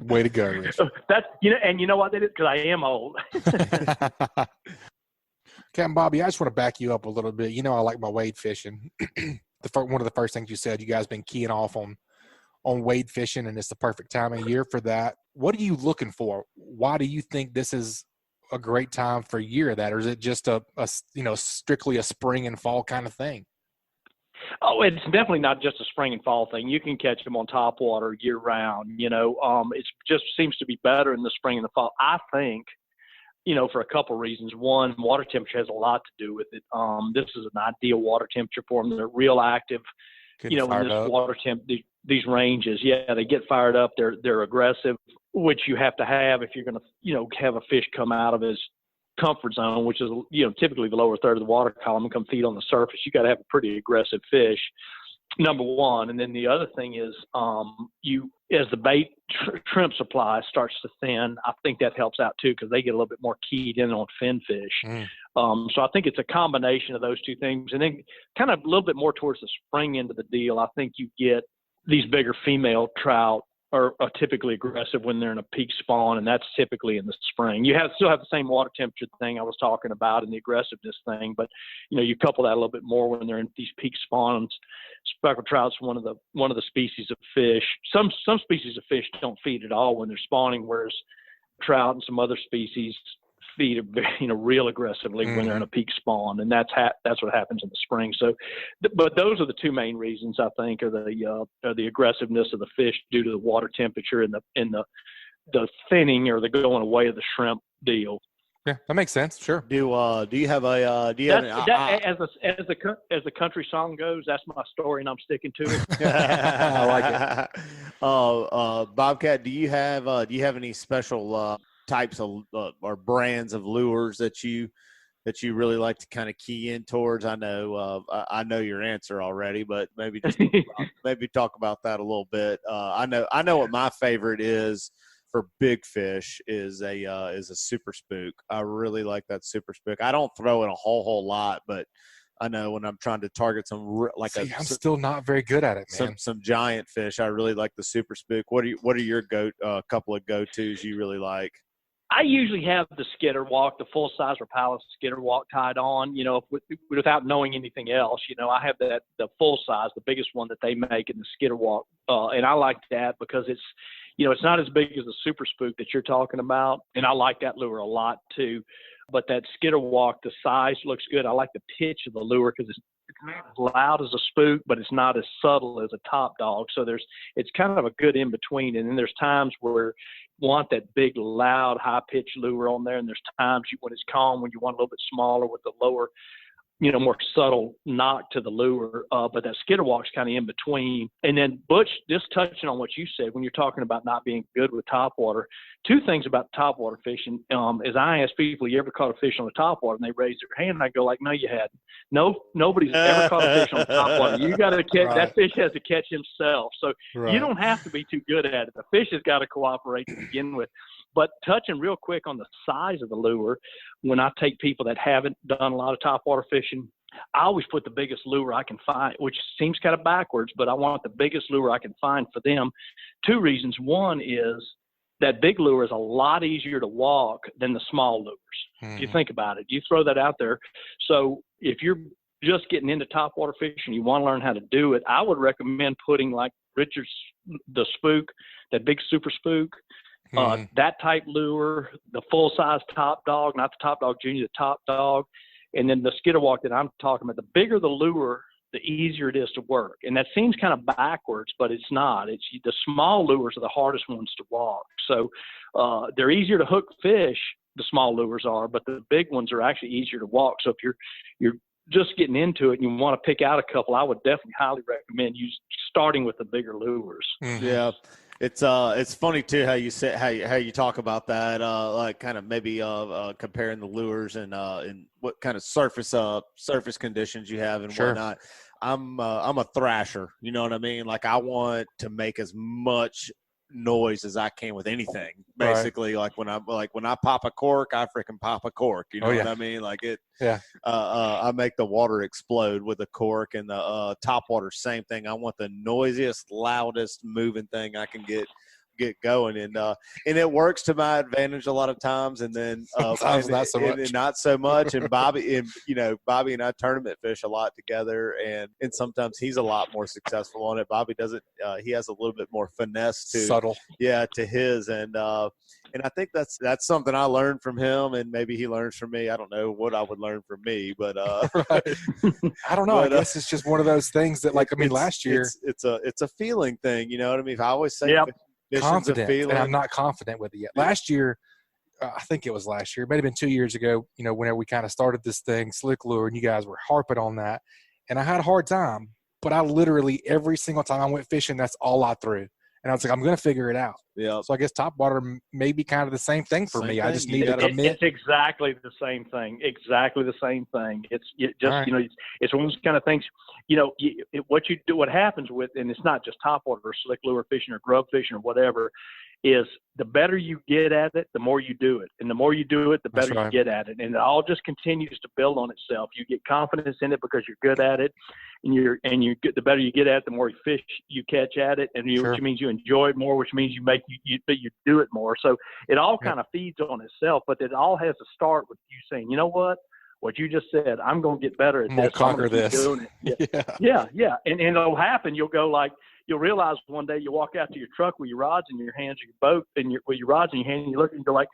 [SPEAKER 1] Way to go, Rich.
[SPEAKER 5] That's, you know, and you know what? Because I am old.
[SPEAKER 1] Captain Bobby, I just want to back you up a little bit. You know, I like my wade fishing. One of the first things you said, you guys been keying off on wade fishing, and it's the perfect time of year for that. What are you looking for? Why do you think this is a great time for year that, or is it just a strictly a spring and fall kind of thing?
[SPEAKER 5] Oh, it's definitely not just a spring and fall thing. You can catch them on top water year round. You know, it just seems to be better in the spring and the fall. I think, you know, for a couple of reasons. One, water temperature has a lot to do with it. This is an ideal water temperature for them. They're real active.
[SPEAKER 1] Getting
[SPEAKER 5] you know, in this water temp, these ranges, they get fired up. They're aggressive, which you have to have if you're going to, you know, have a fish come out of his comfort zone, which is, you know, typically the lower third of the water column, and come feed on the surface. You got to have a pretty aggressive fish, number one. And then the other thing is, as the bait shrimp supply starts to thin, I think that helps out too, because they get a little bit more keyed in on fin fish. So I think it's a combination of those two things. And then kind of a little bit more towards the spring end of the deal, I think you get these bigger female trout are typically aggressive when they're in a peak spawn, and that's typically in the spring. You still have the same water temperature thing I was talking about and the aggressiveness thing, but you know, you couple that a little bit more when they're in these peak spawns. Speckled trout's one of the species of fish. Some species of fish don't feed at all when they're spawning, whereas trout and some other species feed, you know, real aggressively when they're in a peak spawn, and that's what happens in the spring. So, but those are the two main reasons, I think, are the aggressiveness of the fish due to the water temperature and the thinning or the going away of the shrimp deal.
[SPEAKER 1] Yeah, that makes sense. Sure.
[SPEAKER 2] Do you have as
[SPEAKER 5] the country song goes, that's my story, and I'm sticking to it.
[SPEAKER 1] I like it.
[SPEAKER 2] Bobcat, do you have any special types of or brands of lures that you really like to kind of key in towards? I know your answer already, but maybe just talk about that a little bit. I know what my favorite is for big fish is a super spook. I really like that super spook. I don't throw it a whole lot, but I know when I'm trying to target I'm
[SPEAKER 1] still not very good at it, man.
[SPEAKER 2] Some giant fish, I really like the super spook. What are your couple of go-tos you really like?
[SPEAKER 5] I usually have the skitter walk, the full size Rapala skitter walk tied on, you know, without knowing anything else. You know, I have the full size, the biggest one that they make in the skitter walk. And I like that because it's, you know, it's not as big as the super spook that you're talking about. And I like that lure a lot too. But that skitter walk, the size looks good. I like the pitch of the lure because it's not as loud as a spook, but it's not as subtle as a top dog. So it's kind of a good in between. And then there's times where you want that big, loud, high pitched lure on there. And there's times when it's calm, when you want a little bit smaller with the lower, you know, more subtle knock to the lure. But that skitter walk's kind of in between. And then Butch, just touching on what you said, when you're talking about not being good with topwater, two things about topwater fishing, is I ask people, you ever caught a fish on the topwater? And they raise their hand and I go like, no, you hadn't. No, nobody's ever caught a fish on the topwater. You got to catch, right. That fish has to catch himself. So right. You don't have to be too good at it. The fish has got to cooperate to begin with. But touching real quick on the size of the lure, when I take people that haven't done a lot of topwater fishing, I always put the biggest lure I can find, which seems kind of backwards, but I want the biggest lure I can find for them. Two reasons. One is that big lure is a lot easier to walk than the small lures. Mm-hmm. If you think about it, you throw that out there. So if you're just getting into topwater fishing, you want to learn how to do it, I would recommend putting like Richard's, the spook, that big super spook, that type lure, the full-size top dog, not the top dog junior, the top dog, and then the skitter walk that I'm talking about. The bigger the lure, the easier it is to work. And that seems kind of backwards, but it's not. It's the small lures are the hardest ones to walk. So they're easier to hook fish, the small lures are, but the big ones are actually easier to walk. So if you're just getting into it and you want to pick out a couple, I would definitely highly recommend you starting with the bigger lures.
[SPEAKER 2] Mm-hmm. Yeah. It's funny too how you say how you talk about that, like kind of maybe comparing the lures and what kind of surface conditions you have and whatnot. I'm a thrasher, you know what I mean? Like I want to make as much noise as I can with anything, basically. Right. Like when I pop a cork, I freaking pop a cork, you know what I mean? Like it. Yeah. I make the water explode with a cork, and the top water, same thing. I want the noisiest, loudest moving thing I can get going, and it works to my advantage a lot of times, and then not so much. And Bobby and I tournament fish a lot together, and sometimes he's a lot more successful on it. Bobby doesn't. He has a little bit more finesse to his, and I think that's something I learned from him, and maybe he learns from me. I don't know what I would learn from me, but
[SPEAKER 1] I don't know. I guess it's just one of those things that, like, I mean, last year
[SPEAKER 2] it's a feeling thing. You know what I mean? I always say. Yep.
[SPEAKER 1] Confident, and I'm not confident with it yet. Last year, I think it was last year, it might have been 2 years ago, you know, whenever we kind of started this thing, slick lure, and you guys were harping on that, and I had a hard time, but I literally, every single time I went fishing, that's all I threw. And I was like, I'm going to figure it out. Yeah. So I guess topwater may be kind of the same thing for me. I just need to commit.
[SPEAKER 5] It's exactly the same thing. Exactly the same thing. It's
[SPEAKER 1] right.
[SPEAKER 5] You know, it's one of those kind of things, you know, what happens with, and it's not just topwater or slick lure fishing or grub fishing or whatever, is the better you get at it, the more you do it. And the more you do it, the better you get at it. And it all just continues to build on itself. You get confidence in it because you're good at it. And you get, the better you get at it, the more fish you catch at it, and which means you enjoy it more, which means you do it more. So it all kind of feeds on itself, but it all has to start with you saying, you know what you just said, I'm going to get better at this.
[SPEAKER 1] We'll conquer this.
[SPEAKER 5] Doing it. Yeah. And it'll happen. You'll go you'll realize one day you walk out to your truck with your rods in your hands, your boat, and with your rods in your hand, and you look and you go like,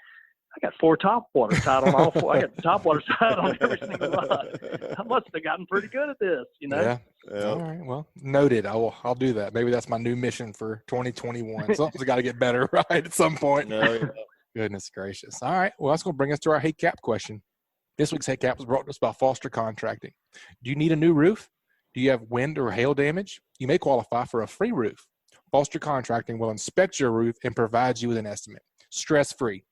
[SPEAKER 5] I got 4 topwater tied on all 4. I got topwater tied on every single rod. I must have gotten pretty good at this, you know?
[SPEAKER 1] Yeah. All right. Well, noted. I'll do that. Maybe that's my new mission for 2021. Something's got to get better, right, at some point. Goodness gracious. All right. Well, that's going to bring us to our Hey Cap question. This week's Hey Cap was brought to us by Foster Contracting. Do you need a new roof? Do you have wind or hail damage? You may qualify for a free roof. Foster Contracting will inspect your roof and provide you with an estimate. Stress-free.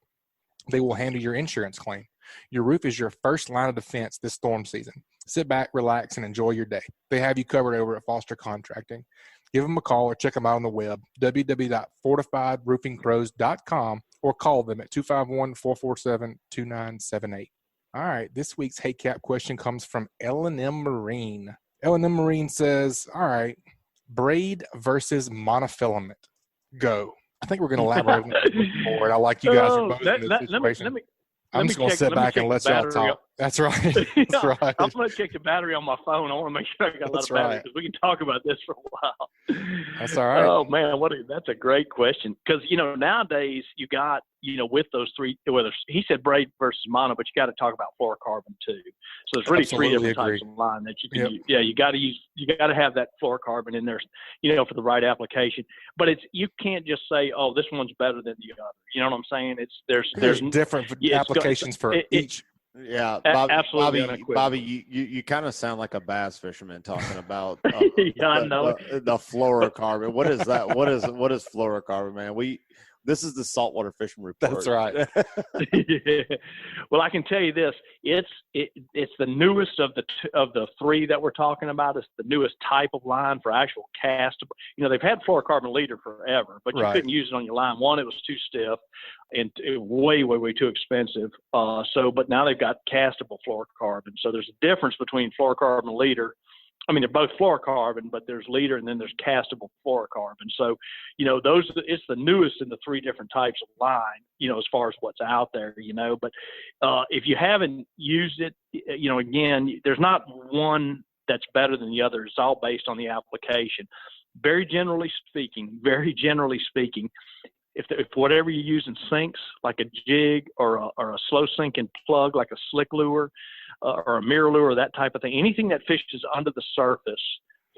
[SPEAKER 1] They will handle your insurance claim. Your roof is your first line of defense this storm season. Sit back, relax, and enjoy your day. They have you covered over at Foster Contracting. Give them a call or check them out on the web, www.fortifiedroofingpros.com, or call them at 251-447-2978. All right, this week's Hey Cap question comes from L&M Marine. L&M Marine says, all right, braid versus monofilament. Go. I think we're going to elaborate more. I like you guys are both in this situation. I'm just going to sit back and let y'all talk. That's right. That's right.
[SPEAKER 5] I'm going to check the battery on my phone. I want to make sure I got a lot of battery because we can talk about this for a while.
[SPEAKER 1] That's all right.
[SPEAKER 5] Oh, man, that's a great question. Because, you know, nowadays you got, you know, with those three, whether he said braid versus mono, but you got to talk about fluorocarbon too. So there's really 3 different types of line that you can use. Yeah, you got to have that fluorocarbon in there, you know, for the right application. But you can't just say, oh, this one's better than the other. You know what I'm saying? There's
[SPEAKER 1] different applications for each.
[SPEAKER 2] Yeah,
[SPEAKER 5] absolutely.
[SPEAKER 2] Bobby, you kind of sound like a bass fisherman talking about
[SPEAKER 5] I know
[SPEAKER 2] the fluorocarbon. What is that? What is fluorocarbon, man? This is the Saltwater Fishing Report.
[SPEAKER 1] That's right.
[SPEAKER 5] Well, I can tell you this: it's the newest of the 3 that we're talking about. It's the newest type of line for actual cast. You know, they've had fluorocarbon leader forever, but you couldn't use it on your line. One, it was too stiff, and way too expensive. But now they've got castable fluorocarbon. So there's a difference between fluorocarbon leader. I mean, they're both fluorocarbon, but there's leader and then there's castable fluorocarbon. So, you know, it's the newest in the 3 different types of line, you know, as far as what's out there, you know. But if you haven't used it, you know, again, there's not one that's better than the other. It's all based on the application. Very generally speaking, if whatever you use in sinks, like a jig or a slow sinking plug, like a slick lure, or a mirror lure, that type of thing. Anything that fishes under the surface,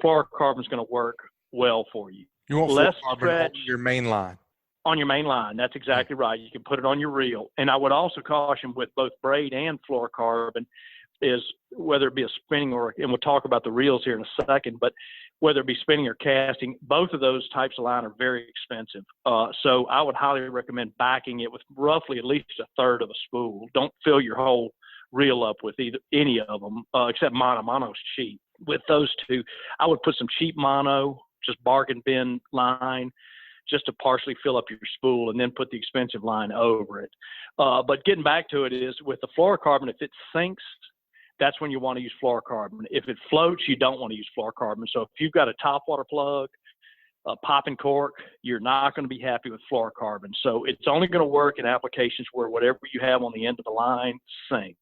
[SPEAKER 5] fluorocarbon is going to work well for you.
[SPEAKER 1] You want
[SPEAKER 5] less
[SPEAKER 1] fluorocarbon
[SPEAKER 5] stretch
[SPEAKER 1] on your main line.
[SPEAKER 5] On your main line, that's exactly right. You can put it on your reel. And I would also caution with both braid and fluorocarbon is whether it be a spinning and we'll talk about the reels here in a second, but whether it be spinning or casting, both of those types of line are very expensive. So I would highly recommend backing it with roughly at least a third of a spool. Don't fill your whole reel up with any of them, except mono. Mono's cheap. With those two, I would put some cheap mono, just bargain bin line, just to partially fill up your spool, and then put the expensive line over it. But getting back to it is with the fluorocarbon, if it sinks, that's when you want to use fluorocarbon. If it floats, you don't want to use fluorocarbon. So if you've got a topwater plug, a popping cork, you're not going to be happy with fluorocarbon. So it's only going to work in applications where whatever you have on the end of the line sinks.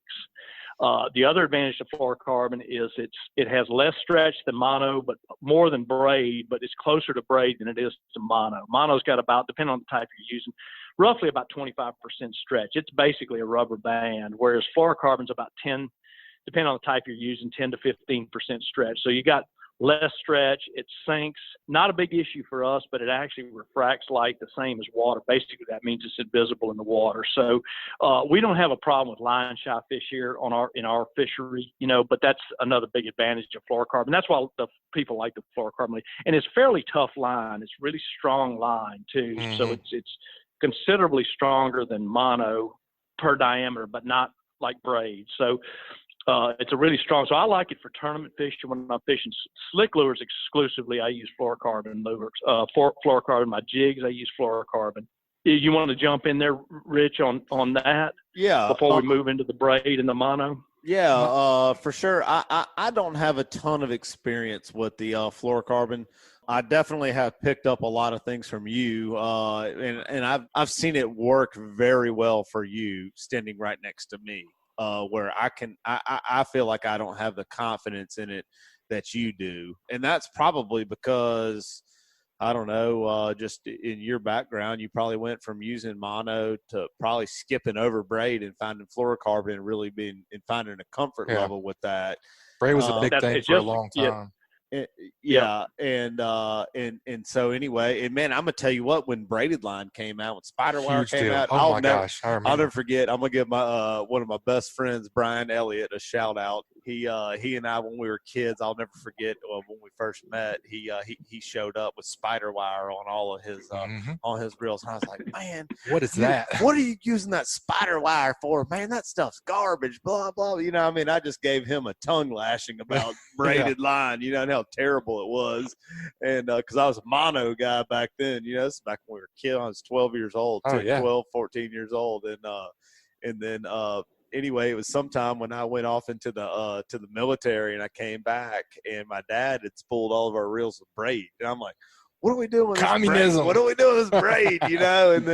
[SPEAKER 5] The other advantage of fluorocarbon is it has less stretch than mono, but more than braid, but it's closer to braid than it is to mono. Mono's got about, depending on the type you're using, roughly about 25% stretch. It's basically a rubber band, whereas fluorocarbon's about 10, depending on the type you're using, 10 to 15% stretch. So you got less stretch, it sinks. Not a big issue for us, but it actually refracts light the same as water. Basically, that means it's invisible in the water. So we don't have a problem with line shy fish here in our fishery, but that's another big advantage of fluorocarbon. That's why the people like the fluorocarbon. And it's fairly tough line. It's really strong line too. Mm-hmm. So it's considerably stronger than mono per diameter, but not like braid. So it's a really strong. So I like it for tournament fishing. When I'm fishing slick lures exclusively, I use fluorocarbon lures. Fluorocarbon. My jigs, I use fluorocarbon. You want to jump in there, Rich, on that?
[SPEAKER 2] Yeah.
[SPEAKER 5] Before we move into the braid and the mono.
[SPEAKER 2] Yeah, for sure. I don't have a ton of experience with the fluorocarbon. I definitely have picked up a lot of things from you, and I've seen it work very well for you standing right next to me. Where I feel like I don't have the confidence in it that you do. And that's probably because, I don't know, just in your background, you probably went from using mono to probably skipping over braid and finding fluorocarbon and really finding a comfort level with that.
[SPEAKER 1] Braid was a big thing for a long time.
[SPEAKER 2] Yeah. And so anyway, and man, I'm gonna tell you what, when braided line came out, when spider wire came out, I'll never forget. I'm gonna give my one of my best friends, Brian Elliott, a shout out. He and I, when we were kids, I'll never forget when we first met. He showed up with spider wire on all of his on his reels, and I was like, man,
[SPEAKER 1] what is that?
[SPEAKER 2] What are you using that spider wire for, man? That stuff's garbage. Blah blah. I just gave him a tongue lashing about braided line. And how terrible it was. And because I was a mono guy back then, this is back when we were kids. I was 12 years old, 12, 14 years old. And then anyway, it was sometime when I went off into the military, and I came back, and my dad had spooled all of our reels with braid. And I'm like, what are we doing with
[SPEAKER 1] communism?
[SPEAKER 2] This braid? What are we doing with this braid? And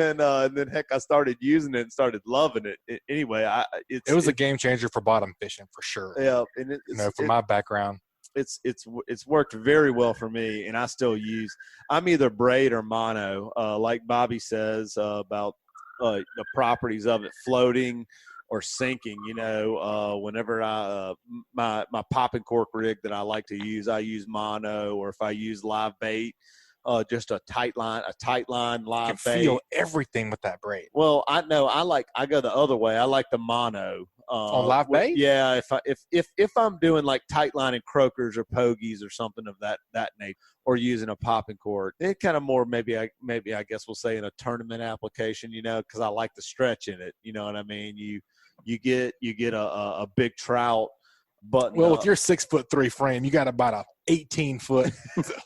[SPEAKER 2] then heck, I started using it and started loving it. Anyway, it was
[SPEAKER 1] a game changer for bottom fishing for sure.
[SPEAKER 2] Yeah, and
[SPEAKER 1] from my background.
[SPEAKER 2] It's worked very well for me, and I still use. I'm either braid or mono, like Bobby says about the properties of it floating or sinking. Whenever I my popping cork rig that I like to use, I use mono, or if I use live bait, just a tight line live bait.
[SPEAKER 1] You can feel everything with that braid.
[SPEAKER 2] Well, I know I go the other way. I like the mono.
[SPEAKER 1] On live bait?
[SPEAKER 2] Yeah, if I'm doing like tight line and croakers or pogies or something of that nature, or using a popping cork, it kind of more maybe I guess we'll say in a tournament application, because I like the stretch in it. You know what I mean? You get a big trout. But
[SPEAKER 1] with your 6'3" frame, you got about a 18-foot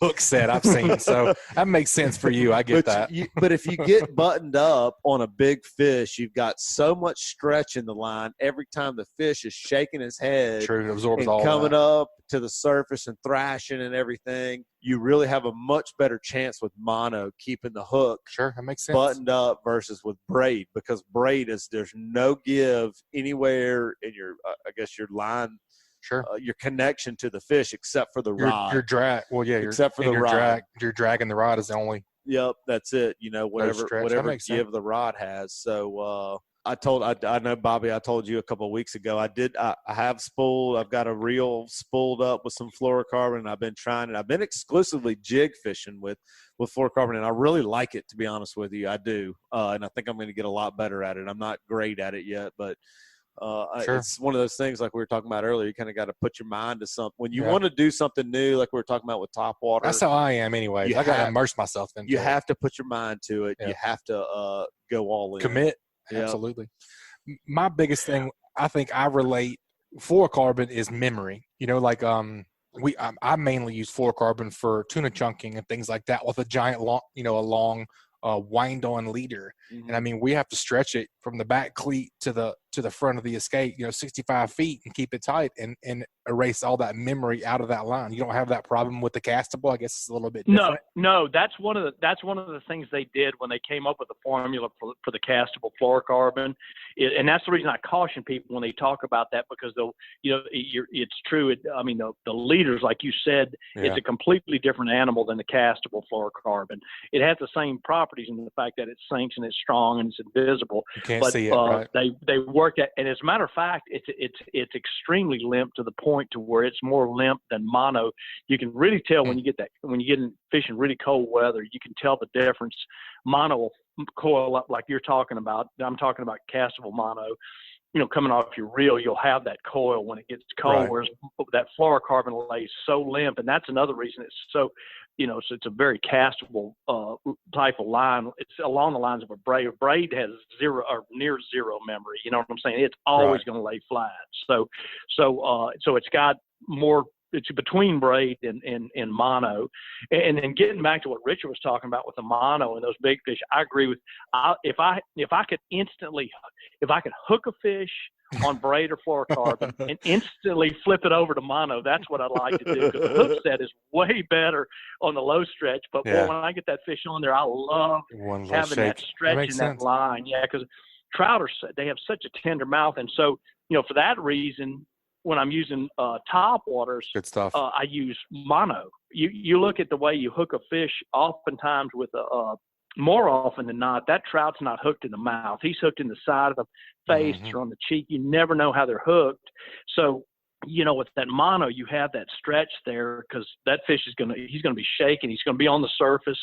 [SPEAKER 1] hook set I've seen, so that makes sense for you. I get that.
[SPEAKER 2] But if you get buttoned up on a big fish, you've got so much stretch in the line. Every time the fish is shaking his head,
[SPEAKER 1] it absorbs
[SPEAKER 2] and
[SPEAKER 1] all
[SPEAKER 2] coming
[SPEAKER 1] that
[SPEAKER 2] up to the surface and thrashing and everything, you really have a much better chance with mono keeping the hook
[SPEAKER 1] that makes sense
[SPEAKER 2] buttoned up versus with braid, because braid there's no give anywhere in your I guess your line.
[SPEAKER 1] Sure.
[SPEAKER 2] Your connection to the fish, except for the rod.
[SPEAKER 1] Your drag. Well, yeah.
[SPEAKER 2] Except for the rod.
[SPEAKER 1] You're dragging the rod is the only.
[SPEAKER 2] Yep, that's it. Whatever give the rod has. So I know, Bobby, I told you a couple of weeks ago, I have spooled. I've got a reel spooled up with some fluorocarbon, and I've been trying it. I've been exclusively jig fishing with fluorocarbon, and I really like it, to be honest with you. I do. And I think I'm going to get a lot better at it. I'm not great at it yet, but
[SPEAKER 1] Sure.
[SPEAKER 2] it's one of those things like we were talking about earlier. You kind of got to put your mind to something. When you want to do something new, like we were talking about with top water.
[SPEAKER 1] That's how I am anyway. I got to immerse myself into it.
[SPEAKER 2] You have to put your mind to it. You have to go all in.
[SPEAKER 1] Commit. Yep. Absolutely. My biggest thing, I think I relate fluorocarbon is memory. Like I mainly use fluorocarbon for tuna chunking and things like that with a giant long, a long wind on leader.
[SPEAKER 2] Mm-hmm.
[SPEAKER 1] And I mean, we have to stretch it from the back cleat to the front of the escape, 65 feet, and keep it tight and erase all that memory out of that line. You don't have that problem with the castable. I guess it's a little bit different.
[SPEAKER 5] No, that's one of the things they did when they came up with the formula for the castable fluorocarbon. And that's the reason I caution people when they talk about that, because it's true. The leaders, like you said, it's a completely different animal than the castable fluorocarbon. It has the same properties in the fact that it sinks and it's strong and it's invisible.
[SPEAKER 1] You can't see it, right?
[SPEAKER 5] They worked at, and as a matter of fact, it's extremely limp to the point to where it's more limp than mono. You can really tell when you get in fishing really cold weather, you can tell the difference. Mono will coil up like you're talking about. I'm talking about castable mono. Coming off your reel, you'll have that coil when it gets cold, right. Whereas that fluorocarbon lays so limp, and that's another reason it's so, so it's a very castable type of line. It's along the lines of a braid. A braid has zero or near zero memory. You know what I'm saying? It's always going to lay flat. So it's got more. It's between braid and mono. And then getting back to what Richard was talking about with the mono and those big fish, I agree with. If I could hook a fish on braid or fluorocarbon and instantly flip it over to mono, that's what I'd like to do, because the hook set is way better on the low stretch. But boy, when I get that fish on there, I love having that stretch in that line. Yeah, because trouters, they have such a tender mouth, and so for that reason, when I'm using top waters,
[SPEAKER 1] good stuff.
[SPEAKER 5] I use mono. You look at the way you hook a fish, oftentimes with more often than not, that trout's not hooked in the mouth. He's hooked in the side of the face or on the cheek. You never know how they're hooked. So, with that mono, you have that stretch there, because that fish he's going to be shaking. He's going to be on the surface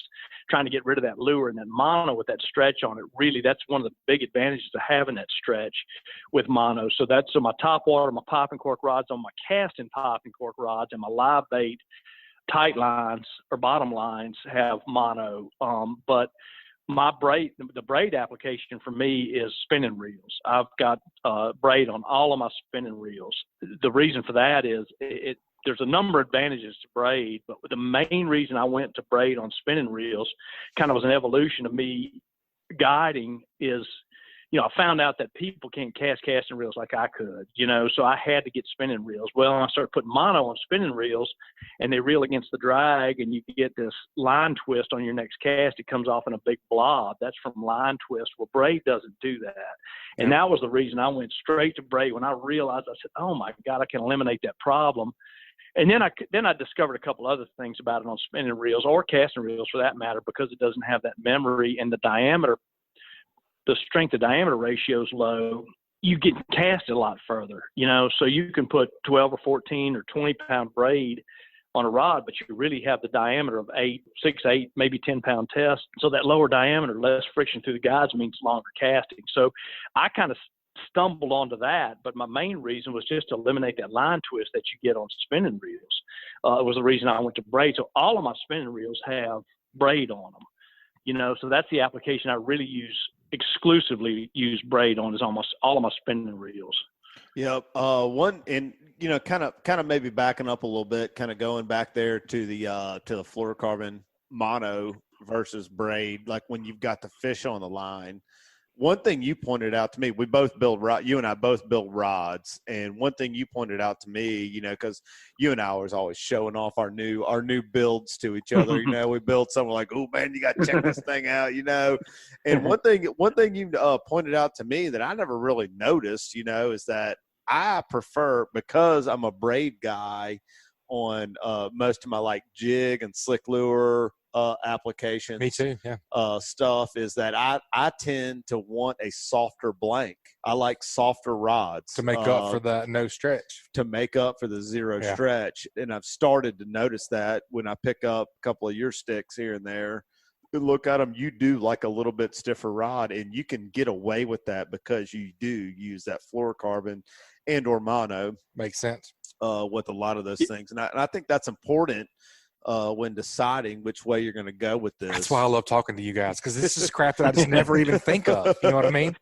[SPEAKER 5] trying to get rid of that lure. And that mono with that stretch on it, really, that's one of the big advantages of having that stretch with mono. So my top water, my popping cork rods, on my casting popping cork rods, and my live bait tight lines or bottom lines have mono. But the braid application for me is spinning reels. I've got braid on all of my spinning reels. The reason for that is there's a number of advantages to braid, but the main reason I went to braid on spinning reels kind of was an evolution of me guiding is, I found out that people can't cast casting reels like I could, so I had to get spinning reels. Well, I started putting mono on spinning reels, and they reel against the drag, and you get this line twist on your next cast. It comes off in a big blob. That's from line twist. Well, braid doesn't do that. And that was the reason I went straight to braid. When I realized, I said, oh my God, I can eliminate that problem. And then I discovered a couple other things about it on spinning reels, or casting reels for that matter, because it doesn't have that memory, and the strength to diameter ratio is low. You get cast a lot further, so you can put 12 or 14 or 20 pound braid on a rod, but you really have the diameter of 6, 8, maybe 10 pound test. So that lower diameter, less friction through the guides, means longer casting. So I kind of stumbled onto that, but my main reason was just to eliminate that line twist that you get on spinning reels. It was the reason I went to braid. So all of my spinning reels have braid on them, so that's the application I really exclusively use braid on, is almost all of my spinning reels.
[SPEAKER 2] Yep. One, and kind of maybe backing up a little bit, kind of going back there to the fluorocarbon mono versus braid, like when you've got the fish on the line. One thing you pointed out to me, you and I both build rods, and one thing you pointed out to me, because you and I was always showing off our new builds to each other. We build something like, oh man, you got to check this thing out, And one thing you pointed out to me that I never really noticed, is that I prefer, because I'm a braid guy on most of my like jig and slick lure applications.
[SPEAKER 1] Me too. Yeah.
[SPEAKER 2] Stuff is that I tend to want a softer blank. I like softer rods
[SPEAKER 1] To make up for that no stretch.
[SPEAKER 2] To make up for the zero stretch. And I've started to notice that when I pick up a couple of your sticks here and there, look at them, you do like a little bit stiffer rod, and you can get away with that because you do use that fluorocarbon and or mono.
[SPEAKER 1] Makes sense.
[SPEAKER 2] With a lot of those things. And I think that's important when deciding which way you're going to go with this.
[SPEAKER 1] That's why I love talking to you guys, because this is crap that I just never even think of. You know what I mean?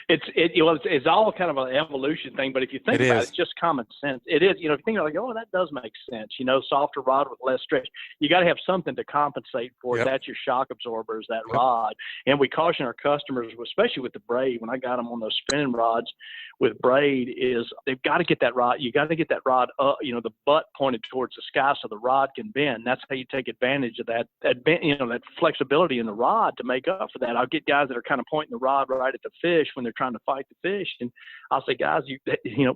[SPEAKER 5] It's all kind of an evolution thing, but if you think about it, it's just common sense. It is, if you think about it, oh, that does make sense. Softer rod with less stretch. You got to have something to compensate for. That's your shock absorbers, that rod. And we caution our customers, especially with the braid, when I got them on those spinning rods with braid, is they've got to get that rod. You got to get that rod up, the butt pointed towards the sky so the rod can bend. That's how you take advantage of that that flexibility in the rod to make up for that. I'll get guys that are kind of pointing the rod right at the fish when they're trying to fight the fish, and I'll say, guys,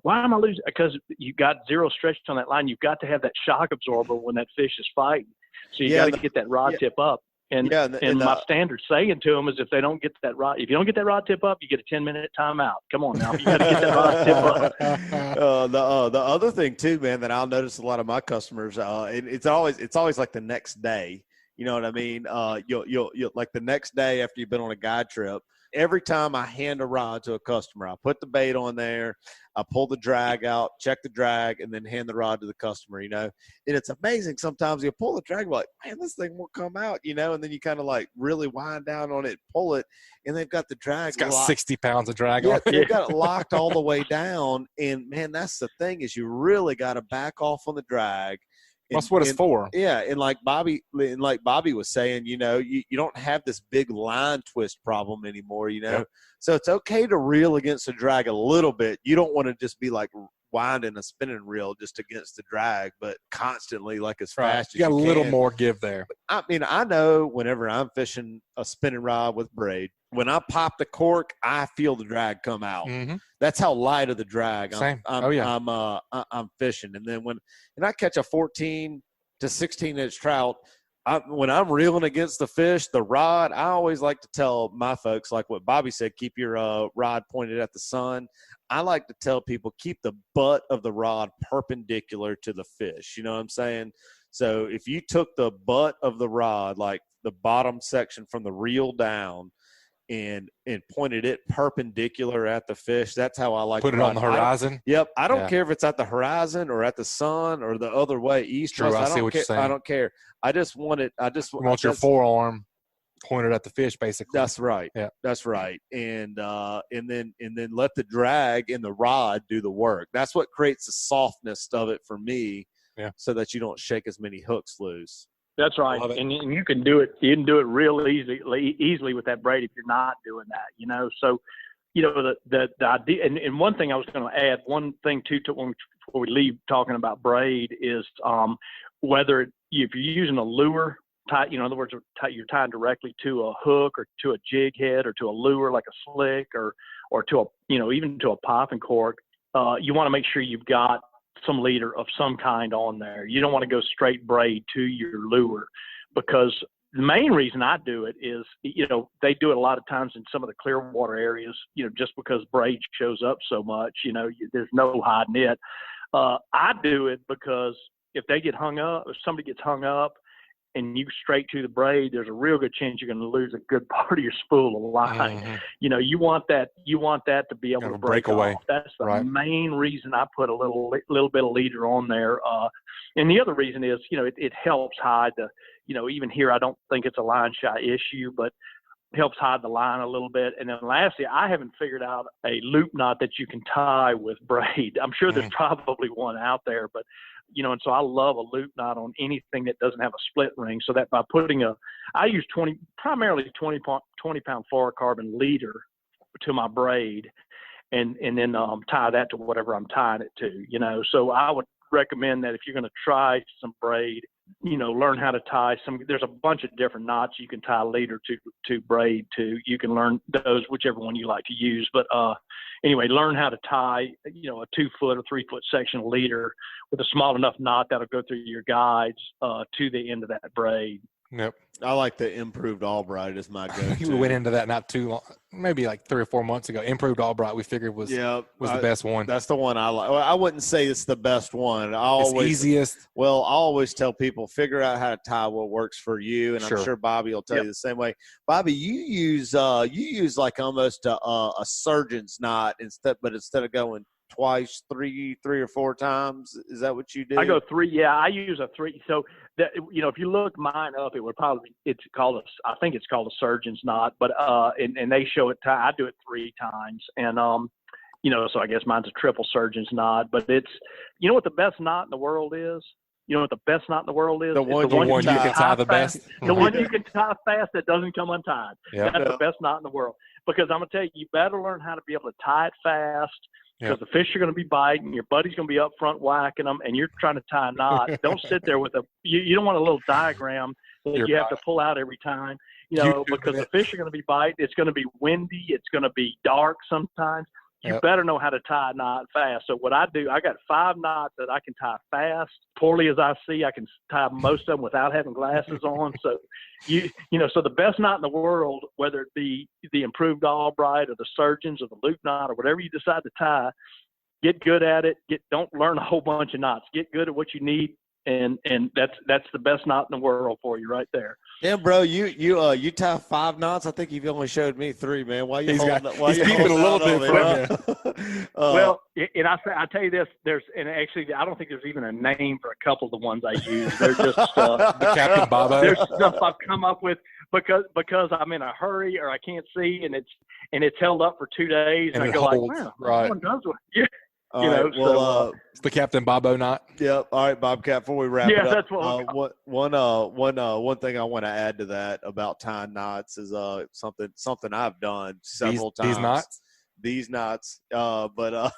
[SPEAKER 5] why am I losing? Because you got zero stretch on that line. You've got to have that shock absorber when that fish is fighting. So you got to get that rod tip up. And my standard saying to them is, if you don't get that rod tip up, you get a 10-minute timeout. Come on now, you got to get that rod tip up.
[SPEAKER 2] The other thing too, man, that I'll notice a lot of my customers, it's always like the next day. You know what I mean? You'll like the next day after you've been on a guide trip. Every time I hand a rod to a customer, I put the bait on there, I pull the drag out, check the drag, and then hand the rod to the customer, And it's amazing. Sometimes you pull the drag, like, man, this thing won't come out, and then you kind of like really wind down on it, pull it, and they've got the drag.
[SPEAKER 1] It's got 60 pounds of drag on it.
[SPEAKER 2] They've got it locked all the way down. And man, that's the thing, is you really got to back off on the drag.
[SPEAKER 1] That's what it's for.
[SPEAKER 2] Yeah, and like Bobby was saying, you don't have this big line twist problem anymore,
[SPEAKER 1] Yep.
[SPEAKER 2] So it's okay to reel against the drag a little bit. You don't want to just be like winding a spinning reel just against the drag, but constantly, like as fast as you can.
[SPEAKER 1] You got a little more give there.
[SPEAKER 2] I mean, I know whenever I'm fishing a spinning rod with braid, when I pop the cork, I feel the drag come out.
[SPEAKER 1] Mm-hmm.
[SPEAKER 2] That's how light of the drag I'm fishing. And then when I catch a 14 to 16-inch trout, when I'm reeling against the fish, the rod, I always like to tell my folks, like what Bobby said, keep your rod pointed at the sun. I like to tell people, keep the butt of the rod perpendicular to the fish. You know what I'm saying? So if you took the butt of the rod, like the bottom section from the reel down, and pointed it perpendicular at the fish, that's how I like
[SPEAKER 1] to put it on the horizon.
[SPEAKER 2] I don't care if it's at the horizon or at the sun or the other way, east.
[SPEAKER 1] True, I see what you're saying.
[SPEAKER 2] I don't care. I just want it. You
[SPEAKER 1] want your forearm pointed at the fish, basically.
[SPEAKER 2] That's right.
[SPEAKER 1] Yeah,
[SPEAKER 2] that's right. And then let the drag and the rod do the work. That's what creates the softness of it for me.
[SPEAKER 1] Yeah.
[SPEAKER 2] So that you don't shake as many hooks loose.
[SPEAKER 5] That's right, and you can do it. You can do it real easily with that braid if you're not doing that. So, the idea. And one thing I was going to add, one thing too, before we leave talking about braid, is whether if you're using a lure tied, in other words, you're tied directly to a hook or to a jig head or to a lure like a slick or to a even to a popping cork. You want to make sure you've got some leader of some kind on there. You don't want to go straight braid to your lure, because the main reason I do it is, they do it a lot of times in some of the clear water areas, just because braid shows up so much, there's no hiding it. I do it because if they get hung up, if somebody gets hung up and you straight to the braid, there's a real good chance you're going to lose a good part of your spool of line.
[SPEAKER 1] Mm-hmm.
[SPEAKER 5] You want that to be able to break
[SPEAKER 1] away.
[SPEAKER 5] off. That's the main reason I put a little bit of leader on there. And the other reason is, it helps hide the, even here, I don't think it's a line shy issue, but helps hide the line a little bit. And then lastly, I haven't figured out a loop knot that you can tie with braid. I'm sure there's probably one out there, but and so I love a loop knot on anything that doesn't have a split ring, so that by putting I use primarily 20 pound fluorocarbon leader to my braid, and then tie that to whatever I'm tying it to, So I would recommend that if you're going to try some braid, learn how to tie there's a bunch of different knots you can tie leader to braid to. You can learn those, whichever one you like to use. But anyway, learn how to tie, a 2-foot or 3-foot section leader with a small enough knot that'll go through your guides to the end of that braid.
[SPEAKER 1] Yep.
[SPEAKER 2] I like the improved Albright as my go-to.
[SPEAKER 1] We went into that not too long, maybe like 3 or 4 months ago. Improved Albright, we figured was the best one.
[SPEAKER 2] That's the one I like. Well, I wouldn't say it's the best one.
[SPEAKER 1] It's easiest.
[SPEAKER 2] Well, I always tell people, figure out how to tie what works for you, and
[SPEAKER 1] Sure.
[SPEAKER 2] I'm sure Bobby will tell you the same way. Bobby, you use like almost a surgeon's knot instead of going twice, three or four times. Is that what you do?
[SPEAKER 5] I go 3. Yeah, I use a 3. So that, if you look mine up, it would probably, I think it's called a surgeon's knot, but and they show it. I do it 3 times, and so I guess mine's a triple surgeon's knot. But it's, what the best knot in the world is. You know what the best knot in the world is?
[SPEAKER 2] The one
[SPEAKER 1] you can tie the best.
[SPEAKER 5] The one you can tie fast that doesn't come untied.
[SPEAKER 1] Yep.
[SPEAKER 5] That's the best knot in the world. Because I'm going to tell you, you better learn how to be able to tie it fast, because the fish are going to be biting. Your buddy's going to be up front whacking them, and you're trying to tie a knot. Don't sit there with you don't want a little diagram that you have to pull out every time, because the fish are going to be biting. It's going to be windy. It's going to be dark sometimes. You better know how to tie a knot fast. So what I do, I got 5 knots that I can tie fast. Poorly as I see, I can tie most of them without having glasses on. So so the best knot in the world, whether it be the improved Albright or the surgeons or the loop knot or whatever you decide to tie, get good at it. Don't learn a whole bunch of knots. Get good at what you need. And that's the best knot in the world for you right there.
[SPEAKER 2] Yeah, bro, you tie 5 knots. I think you've only showed me 3, man. Why you
[SPEAKER 1] he's keeping a little bit from you.
[SPEAKER 5] Well, and I tell you this, and actually I don't think there's even a name for a couple of the ones I use. They're just
[SPEAKER 1] the Captain Baba.
[SPEAKER 5] There's stuff I've come up with because I'm in a hurry or I can't see, and it's held up for 2 days, and I go
[SPEAKER 1] holds,
[SPEAKER 5] like, wow,
[SPEAKER 1] right.
[SPEAKER 5] one does one. Yeah.
[SPEAKER 2] All right, well,
[SPEAKER 1] it's the Captain Bobo knot.
[SPEAKER 2] Yep. All right, Bobcat. Before we wrap it up,
[SPEAKER 5] that's what
[SPEAKER 2] one thing I want to add to that about tying knots is something I've done several times. These knots. But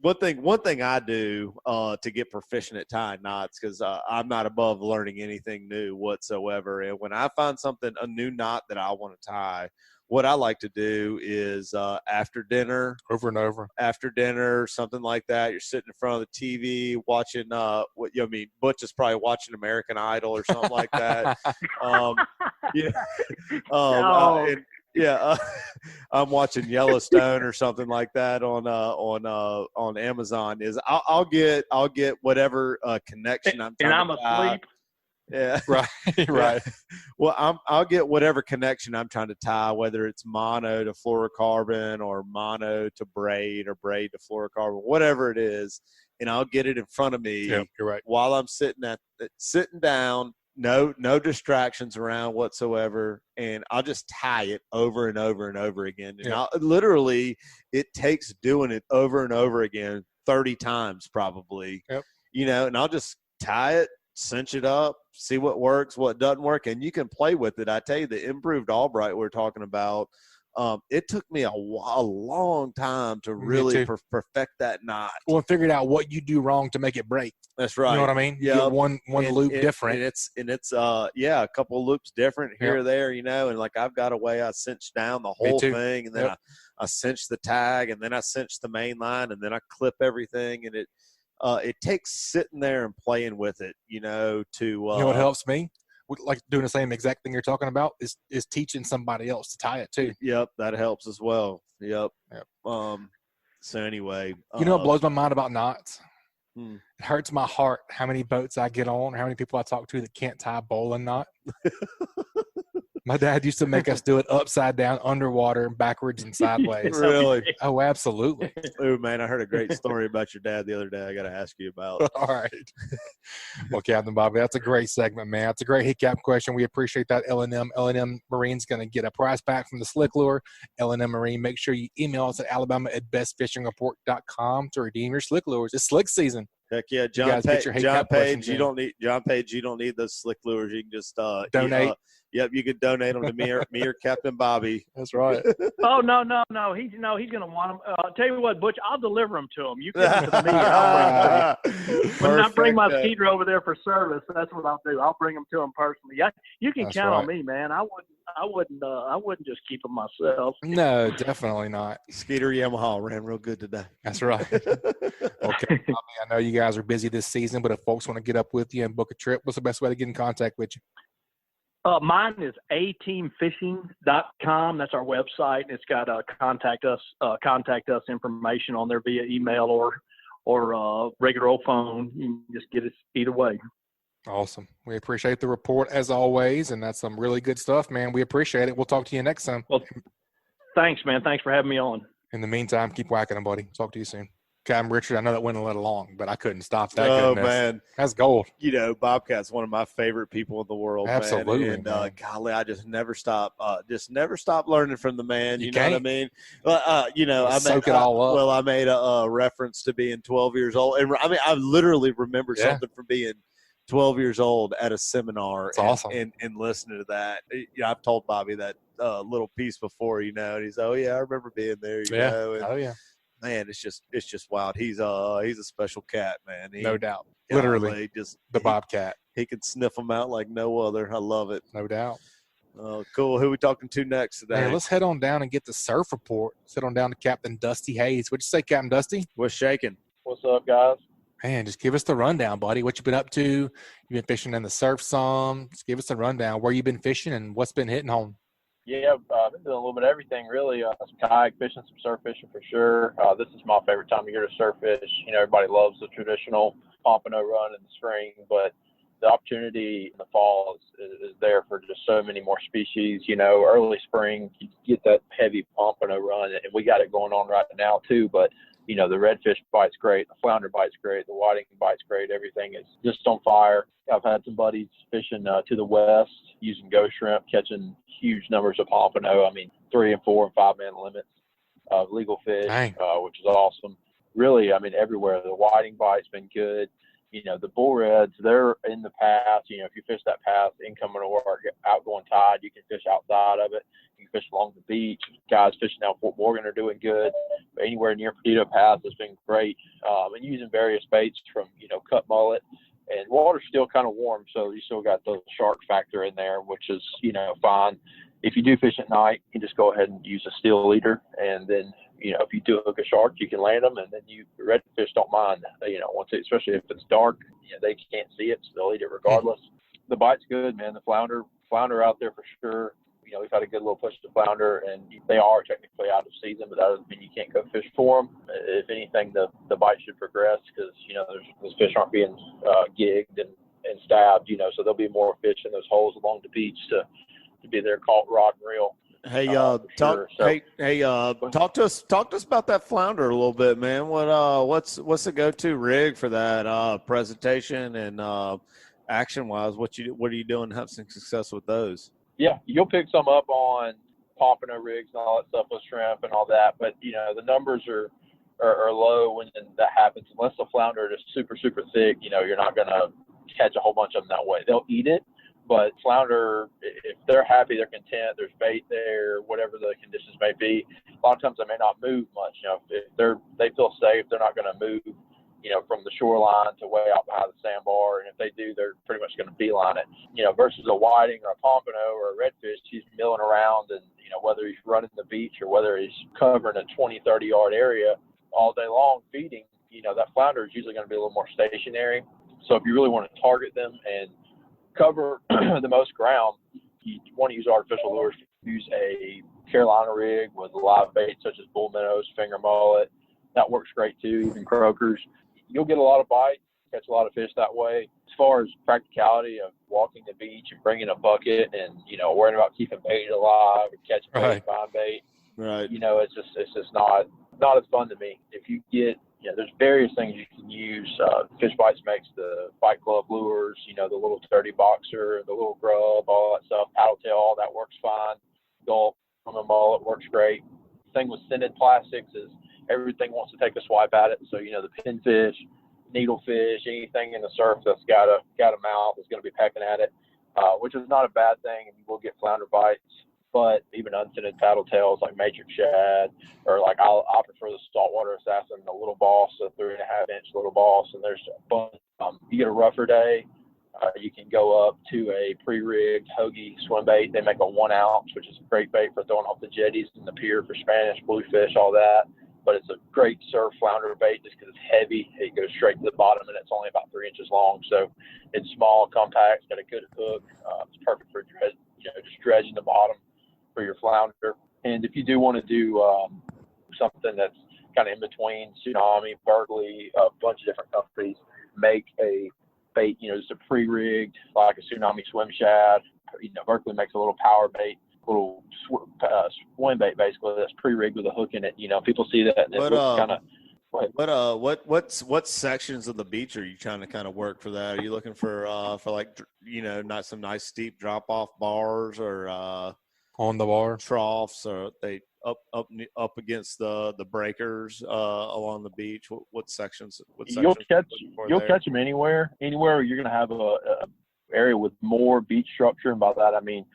[SPEAKER 2] one thing I do to get proficient at tying knots, because I'm not above learning anything new whatsoever, and when I find a new knot that I want to tie, what I like to do is after dinner, something like that. You're sitting in front of the TV watching Butch is probably watching American Idol or something like that. I'm watching Yellowstone or something like that on Amazon. I'll get whatever connection I'm trying to tie.
[SPEAKER 5] And I'm asleep.
[SPEAKER 2] Yeah.
[SPEAKER 1] Right.
[SPEAKER 2] Well, I'll get whatever connection I'm trying to tie, whether it's mono to fluorocarbon or mono to braid or braid to fluorocarbon, whatever it is, and I'll get it in front of me while I'm sitting down, no distractions around whatsoever, and I'll just tie it over and over and over again. And literally, it takes doing it over and over again 30 times probably.
[SPEAKER 1] Yep.
[SPEAKER 2] And I'll just tie it, cinch it up, see what works, what doesn't work, and you can play with it. I tell you, the improved Albright we're talking about, it took me a long time to really perfect that knot.
[SPEAKER 1] Well, and figured out what you do wrong to make it break.
[SPEAKER 2] That's right.
[SPEAKER 1] You know what I mean?
[SPEAKER 2] Yeah.
[SPEAKER 1] One loop different.
[SPEAKER 2] And it's a couple of loops different here or there, and like I've got a way I cinch down the whole thing, and then I cinch the tag, and then I cinch the main line, and then I clip everything, and it takes sitting there and playing with it, to
[SPEAKER 1] you know what helps me? Like doing the same exact thing you're talking about is teaching somebody else to tie it too.
[SPEAKER 2] Yep, that helps as well. Yep. So anyway,
[SPEAKER 1] what blows my mind about knots?
[SPEAKER 2] It
[SPEAKER 1] hurts my heart how many boats I get on, or how many people I talk to that can't tie a bowling knot. My dad used to make us do it upside down, underwater, backwards, and sideways.
[SPEAKER 2] Really?
[SPEAKER 1] Oh, absolutely.
[SPEAKER 2] Oh, man, I heard a great story about your dad the other day I got to ask you about.
[SPEAKER 1] All right. Well, Captain Bobby, that's a great segment, man. That's a great HECAP question. We appreciate that. L&M Marine's going to get a prize back from the slick lure. L&M Marine, make sure you email us at alabama@bestfishingreport.com to redeem your slick lures. It's slick season.
[SPEAKER 2] Heck yeah, John Page, you don't need those slick lures. You can just
[SPEAKER 1] donate.
[SPEAKER 2] Yep, you could donate them to me or Captain Bobby.
[SPEAKER 1] That's right.
[SPEAKER 5] Oh no, he's gonna want them. Tell you what, Butch, I'll deliver them to him. You give them to me. I'll bring them to you. When I bring my Skeeter over there for service, that's what I'll do. I'll bring them to him personally. You can count on me, man. I wouldn't just keep them myself.
[SPEAKER 1] No, definitely not.
[SPEAKER 2] Skeeter Yamaha ran real good today.
[SPEAKER 1] That's right. Okay, I know you guys are busy this season, but if folks want to get up with you and book a trip, what's the best way to get in contact with you?
[SPEAKER 5] Mine is ateamfishing.com. That's our website. It's got contact us information on there via email or regular old phone. You can just get it either way.
[SPEAKER 1] Awesome. We appreciate the report as always, and that's some really good stuff, man. We appreciate it. We'll talk to you next time.
[SPEAKER 5] Well, thanks, man. Thanks for having me on.
[SPEAKER 1] In the meantime, keep whacking them, buddy. Talk to you soon. Captain Richard, I know that went a little long, but I couldn't stop that.
[SPEAKER 2] Oh,
[SPEAKER 1] goodness.
[SPEAKER 2] Man.
[SPEAKER 1] That's gold.
[SPEAKER 2] You know, Bobcat's one of my favorite people in the world.
[SPEAKER 1] Absolutely.
[SPEAKER 2] Man. And golly, I just never stop learning from the man. You know
[SPEAKER 1] can't.
[SPEAKER 2] what I mean? I made a reference to being 12 years old. And I mean, I literally remember something from being 12 years old at a seminar.
[SPEAKER 1] That's awesome.
[SPEAKER 2] And listening to that. I've told Bobby that little piece before, you know, and he's, oh, yeah, I remember being there. You know? And,
[SPEAKER 1] oh, yeah.
[SPEAKER 2] Man, it's just wild. He's a special cat, man.
[SPEAKER 1] No doubt. Literally,
[SPEAKER 2] just
[SPEAKER 1] the Bobcat.
[SPEAKER 2] He can sniff them out like no other. I love it.
[SPEAKER 1] No doubt.
[SPEAKER 2] Cool. Who are we talking to next today?
[SPEAKER 1] Man, let's head on down and get the surf report. Let's head on down to Captain Dusty Hayes. What'd you say, Captain Dusty?
[SPEAKER 2] What's shaking?
[SPEAKER 6] What's up, guys?
[SPEAKER 1] Man, just give us the rundown, buddy. What you been up to? You've been fishing in the surf some. Just give us a rundown. Where you been fishing and what's been hitting home?
[SPEAKER 6] Yeah, I've been doing a little bit of everything, really. Some kayak fishing, some surf fishing for sure. This is my favorite time of year to surf fish. You know, everybody loves the traditional pompano run in the spring, but the opportunity in the fall is there for just so many more species. You know, early spring, you get that heavy pompano run, and we got it going on right now too, but you know, the redfish bite's great, the flounder bite's great, the whiting bite's great. Everything is just on fire. I've had some buddies fishing to the west using ghost shrimp, catching huge numbers of pompano. I mean, 3 and 4 and 5 man limits of legal fish, which is awesome. Really, I mean, everywhere. The whiting bite's been good. You know, the bull reds, they're in the path. You know, if you fish that path, incoming or outgoing tide, you can fish outside of it. You can fish along the beach. Guys fishing out Fort Morgan are doing good. But anywhere near Perdido Pass has been great. And using various baits from, you know, cut mullet. And water's still kind of warm, so you still got the shark factor in there, which is, you know, fine. If you do fish at night, you can just go ahead and use a steel leader. And then, you know, if you do hook a shark, you can land them. And then redfish don't mind, you know, especially if it's dark, you know, they can't see it, so they'll eat it regardless. The bite's good, man. The flounder out there for sure. You know, we've had a good little push to flounder, and they are technically out of season, but that doesn't mean you can't go fish for them. If anything, the bite should progress because, you know, those fish aren't being gigged and stabbed, you know, so there'll be more fish in those holes along the beach to be there caught rod and reel.
[SPEAKER 2] Hey, talk to us about that flounder a little bit, man. What's the go-to rig for that presentation and action wise? What are you doing to have some success with those?
[SPEAKER 6] Yeah, you'll pick some up on pompano rigs and all that stuff with shrimp and all that, but you know the numbers are low when that happens. Unless the flounder is super super thick, you know you're not gonna catch a whole bunch of them that way. They'll eat it, but flounder, if they're happy, they're content, there's bait there, whatever the conditions may be. A lot of times they may not move much. You know, if they feel safe, they're not gonna move, you know, from the shoreline to way out behind the sandbar. And if they do, they're pretty much going to beeline it, you know, versus a whiting or a pompano or a redfish. He's milling around and, you know, whether he's running the beach or whether he's covering a 20, 30 yard area all day long feeding, you know, that flounder is usually going to be a little more stationary. So if you really want to target them and cover the most ground, you want to use artificial lures. Use a Carolina rig with live bait such as bull minnows, finger mullet. That works great too, even croakers. You'll get a lot of bites, catch a lot of fish that way. As far as practicality of walking the beach and bringing a bucket and, you know, worrying about keeping bait alive or catching bait, find bait,
[SPEAKER 2] right?
[SPEAKER 6] You know, it's just not as fun to me. If you get, you know, there's various things you can use. Fishbites makes the Fight Club lures, you know, the little 30 boxer, the little grub, all that stuff, paddletail, all that works fine. Gulp from a mullet works great. The thing with scented plastics is everything wants to take a swipe at it. So, you know, the pinfish, needlefish, anything in the surf that's got a mouth is going to be pecking at it. which is not a bad thing. And you will get flounder bites, but even unscented paddle tails like matrix shad, or like I prefer the saltwater assassin, the little boss, a 3.5-inch little boss. And there's a bunch. You get a rougher day, you can go up to a pre-rigged hoagie swim bait. They make a 1 ounce, which is a great bait for throwing off the jetties and the pier for Spanish, bluefish, all that. But it's a great surf flounder bait just because it's heavy. It goes straight to the bottom, and it's only about 3 inches long. So it's small, compact, got a good hook. It's perfect for just dredging the bottom for your flounder. And if you do want to do something that's kind of in between, Tsunami, Berkeley, a bunch of different companies make a bait, just a pre-rigged, like a Tsunami swim shad. Berkeley makes a little power bait, little swim bait basically that's pre-rigged with a hook in it. People see that and it looks kind of.
[SPEAKER 2] What sections of the beach are you trying to kind of work for that? Are you looking for like not some nice steep drop off bars or
[SPEAKER 1] on the bar
[SPEAKER 2] troughs, or they up against the breakers along the beach? What sections?
[SPEAKER 6] You'll catch them anywhere you're going to have a area with more beach structure, and by that I mean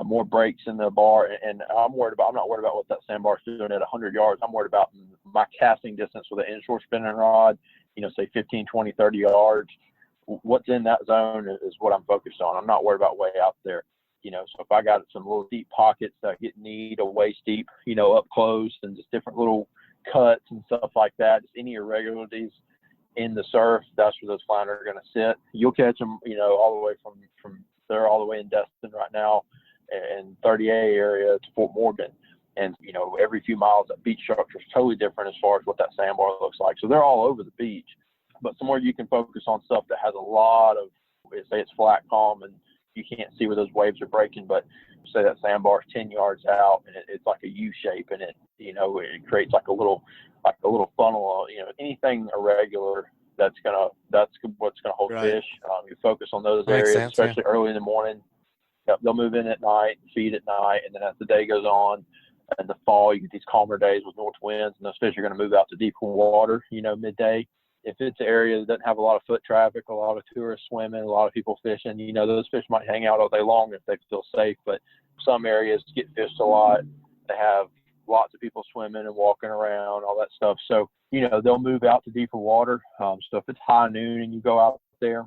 [SPEAKER 6] more breaks in the bar. And I'm not worried about what that sandbar is doing at 100 yards. I'm worried about my casting distance with an inshore spinning rod, say 15, 20, 30 yards. What's in that zone is what I'm focused on. I'm not worried about way out there. So if I got some little deep pockets that get knee to waist deep, up close, and just different little cuts and stuff like that, just any irregularities in the surf, that's where those flounder are going to sit. You'll catch them, all the way from there all the way in Destin right now, and 30A area to Fort Morgan. And, every few miles, that beach structure is totally different as far as what that sandbar looks like. So they're all over the beach. But somewhere you can focus on stuff that has a lot of, say it's flat, calm, and you can't see where those waves are breaking, but say that sandbar is 10 yards out and it's like a U shape, and it creates like a little funnel. Anything irregular that's what's gonna hold fish. You focus on those areas, especially early in the morning. They'll move in at night, feed at night, and then as the day goes on, in the fall, you get these calmer days with north winds, and those fish are going to move out to deeper water, midday. If it's an area that doesn't have a lot of foot traffic, a lot of tourists swimming, a lot of people fishing, those fish might hang out all day long if they feel safe. But some areas get fished a lot. They have lots of people swimming and walking around, all that stuff. So, they'll move out to deeper water. So if it's high noon and you go out there,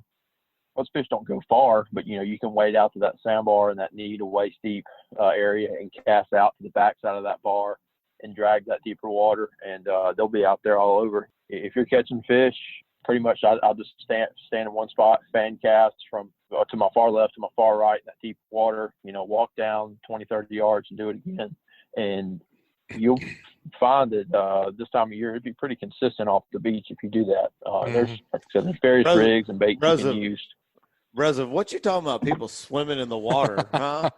[SPEAKER 6] those fish don't go far, but, you can wade out to that sandbar and that knee to waist deep area and cast out to the backside of that bar and drag that deeper water, and they'll be out there all over. If you're catching fish, pretty much I'll just stand in one spot, fan cast from to my far left to my far right in that deep water, walk down 20, 30 yards and do it again. And you'll find that this time of year it'd be pretty consistent off the beach if you do that. There's, like I said, there's various rigs and baits you can use.
[SPEAKER 2] Reza, what you talking about? People swimming in the water, huh?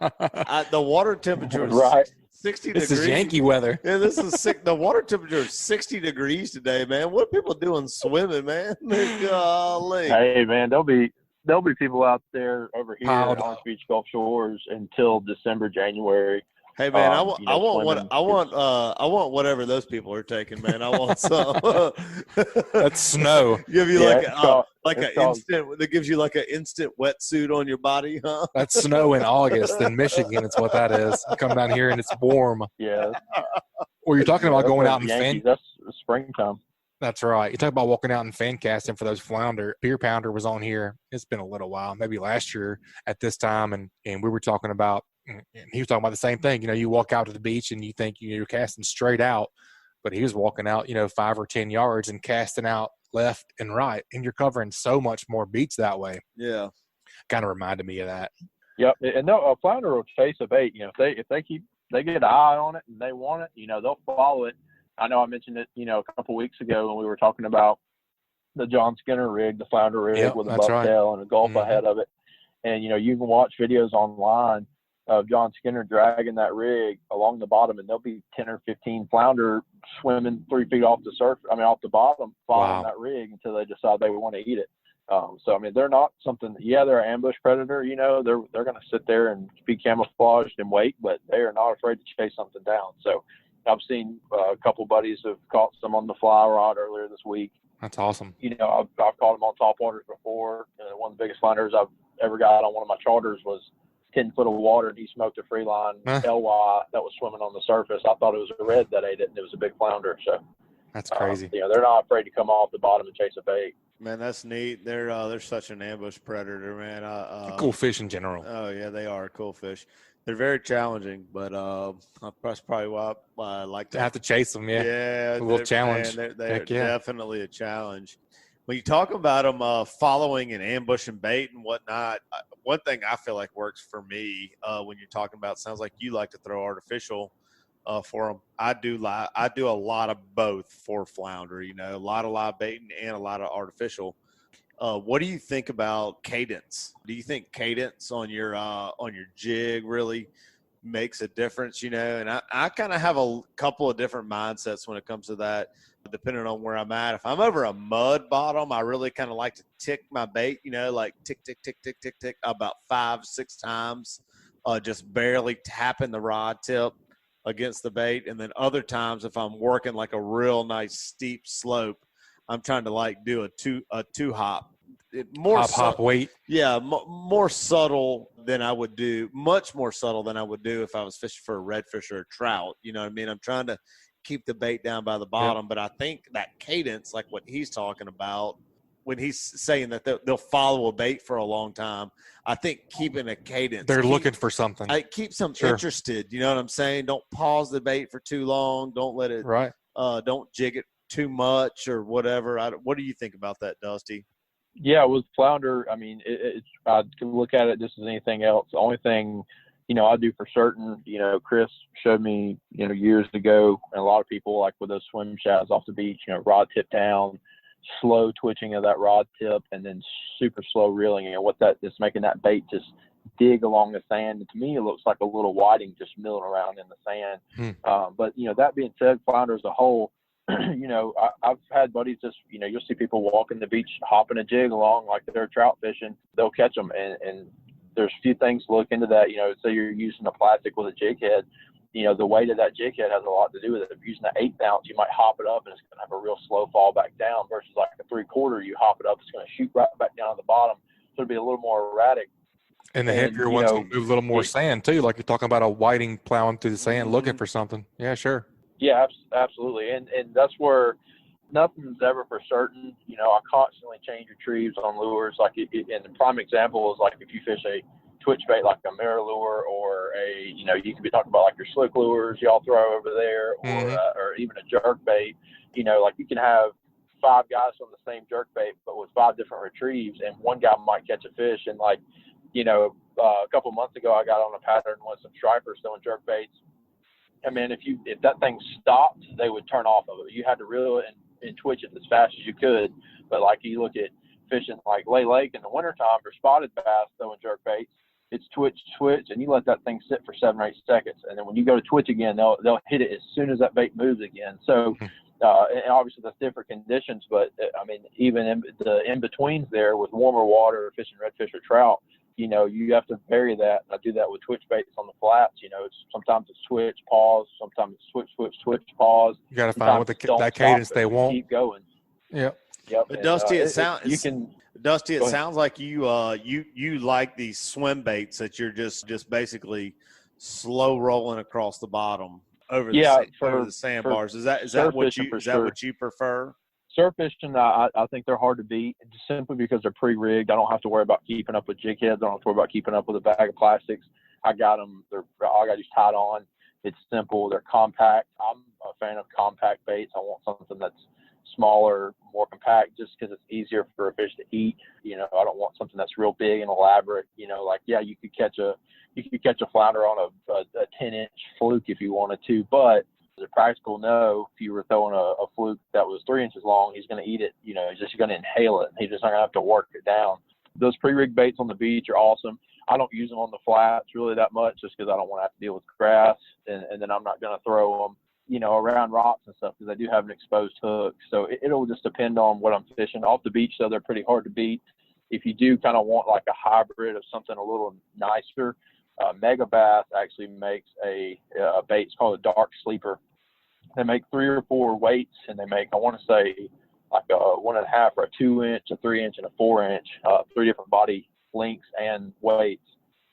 [SPEAKER 2] The water temperature is
[SPEAKER 6] right.
[SPEAKER 2] 60
[SPEAKER 1] this
[SPEAKER 2] degrees.
[SPEAKER 1] This is Yankee weather.
[SPEAKER 2] Yeah, this is sick. The water temperature is 60 degrees today, man. What are people doing swimming, man? Golly.
[SPEAKER 6] Hey, man, there'll be people out there over here at Orange Beach Gulf Shores until December, January.
[SPEAKER 2] Hey, man, I want whatever those people are taking, man. I want some.
[SPEAKER 1] That's snow.
[SPEAKER 2] Give you that gives you like an instant wetsuit on your body, huh?
[SPEAKER 1] That's snow in August in Michigan. It's what that is. You come down here and it's warm.
[SPEAKER 6] Yeah.
[SPEAKER 1] Or you're talking about going out and fan.
[SPEAKER 6] That's springtime.
[SPEAKER 1] That's right. You talk about walking out and fan casting for those flounder. Beer Pounder was on here. It's been a little while, maybe last year at this time, and we were talking about. And he was talking about the same thing. You walk out to the beach and you think you're casting straight out, but he was walking out, 5 or 10 yards and casting out left and right, and you're covering so much more beach that way.
[SPEAKER 2] Yeah,
[SPEAKER 1] kind of reminded me of that.
[SPEAKER 6] Yep, and a flounder will chase a bait. If they get an eye on it and they want it, they'll follow it. I know I mentioned it, a couple weeks ago when we were talking about the John Skinner rig, the flounder rig with a bucktail and a gulp ahead of it, and you can watch videos online of John Skinner dragging that rig along the bottom, and there'll be 10 or 15 flounder swimming 3 feet off the bottom, following that rig until they decide they want to eat it. So, they're not something, they're an ambush predator, they're going to sit there and be camouflaged and wait, but they are not afraid to chase something down. So I've seen a couple buddies have caught some on the fly rod earlier this week.
[SPEAKER 1] That's awesome.
[SPEAKER 6] I've caught them on top waters before. One of the biggest flounders I've ever got on one of my charters was 10 foot of water, and he smoked a free line LY that was swimming on the surface. I thought it was a red that ate it, and it was a big flounder. So
[SPEAKER 1] that's crazy.
[SPEAKER 6] They're not afraid to come off the bottom and chase a bait.
[SPEAKER 2] Man, that's neat. They're such an ambush predator, man.
[SPEAKER 1] Cool fish in general.
[SPEAKER 2] Oh yeah, they are cool fish. They're very challenging, but that's probably why I like to
[SPEAKER 1] have to chase them. Yeah,
[SPEAKER 2] yeah,
[SPEAKER 1] a little challenge.
[SPEAKER 2] Man, they're definitely a challenge. When you talk about them following and ambushing bait and whatnot, one thing I feel like works for me when you're talking about, sounds like you like to throw artificial for them. I do a lot of both for flounder. A lot of live baiting and a lot of artificial. What do you think about cadence? Do you think cadence on your jig really makes a difference? And I kind of have a couple of different mindsets when it comes to that, depending on where I'm at. If I'm over a mud bottom, I really kind of like to tick my bait, like tick, tick, tick, tick, tick, tick, about 5-6 times, just barely tapping the rod tip against the bait. And then other times, if I'm working like a real nice steep slope, I'm trying to do a two hop.
[SPEAKER 1] Hop weight.
[SPEAKER 2] Yeah, more subtle than I would do. Much more subtle than I would do if I was fishing for a redfish or a trout. You know what I mean? I'm trying to keep the bait down by the bottom, but I think that cadence, like what he's talking about, when he's saying that they'll follow a bait for a long time, I think keeping a cadence.
[SPEAKER 1] They're looking for something.
[SPEAKER 2] Keeps them interested. You know what I'm saying? Don't pause the bait for too long. Don't let it.
[SPEAKER 1] Right.
[SPEAKER 2] Don't jig it too much or whatever. What do you think about that, Dusty?
[SPEAKER 6] Yeah, with flounder, I mean, I can look at it just as anything else. The only thing, I do for certain, Chris showed me, years ago, and a lot of people, like with those swim shadows off the beach, rod tip down, slow twitching of that rod tip, and then super slow reeling. And what that is making that bait just dig along the sand. And to me, it looks like a little whiting just milling around in the sand. But, that being said, flounder as a whole, I've had buddies just, you'll see people walking the beach, hopping a jig along like they're trout fishing. They'll catch them. And there's a few things to look into that. Say you're using a plastic with a jig head, the weight of that jig head has a lot to do with it. If you're using an 1/8 ounce, you might hop it up and it's going to have a real slow fall back down versus like a 3/4, you hop it up, it's going to shoot right back down to the bottom. So it'll be a little more erratic.
[SPEAKER 1] And the heavier ones will move a little more sand too. Like you're talking about a whiting plowing through the sand, looking for something. Yeah, sure.
[SPEAKER 6] Yeah, absolutely. And that's where nothing's ever for certain. I constantly change retrieves on lures. Like, and the prime example is like if you fish a twitch bait like a mirror lure or you could be talking about like your slick lures y'all throw over there or even a jerk bait. Like you can have 5 guys on the same jerk bait, but with 5 different retrieves, and one guy might catch a fish. And like, a couple months ago, I got on a pattern with some stripers throwing jerk baits. I mean, if that thing stopped, they would turn off of it. You had to reel it and twitch it as fast as you could. But like you look at fishing like Lake in the wintertime for spotted bass throwing jerk baits, it's twitch, and you let that thing sit for 7 or 8 seconds. And then when you go to twitch again, they'll hit it as soon as that bait moves again. So, and obviously that's different conditions, but I mean, even in in-betweens there with warmer water, fishing redfish or trout, you have to vary that. I do that with twitch baits on the flats. Sometimes it's twitch, pause. Sometimes it's twitch, pause.
[SPEAKER 1] You got to find what that cadence they want.
[SPEAKER 6] Keep going.
[SPEAKER 1] Yep.
[SPEAKER 2] But Dusty, it sounds like you like these swim baits that you're just basically slow rolling across the bottom over the sandbars. Is that what you prefer?
[SPEAKER 6] Surf fishing, I think they're hard to beat just simply because they're pre-rigged. I don't have to worry about keeping up with jig heads. I don't have to worry about keeping up with a bag of plastics. I got them. I got these tied on. It's simple. They're compact. I'm a fan of compact baits. I want something that's smaller, more compact, just because it's easier for a fish to eat. I don't want something that's real big and elaborate. You could catch a flounder on a 10-inch fluke if you wanted to, but as a practical no, if you were throwing a fluke that was 3 inches long, he's going to eat it. He's just going to inhale it. He's just not going to have to work it down. Those pre-rigged baits on the beach are awesome. I don't use them on the flats really that much just because I don't want to have to deal with grass, and then I'm not going to throw them, around rocks and stuff because they do have an exposed hook. So it'll just depend on what I'm fishing. Off the beach, though, they're pretty hard to beat. If you do kind of want like a hybrid of something a little nicer, Mega Bass actually makes a bait. It's called a dark sleeper. They make 3 or 4 weights, and they make, I want to say, like a 1.5 or a 2 inch, a 3 inch, and a 4 inch, 3 different body lengths and weights,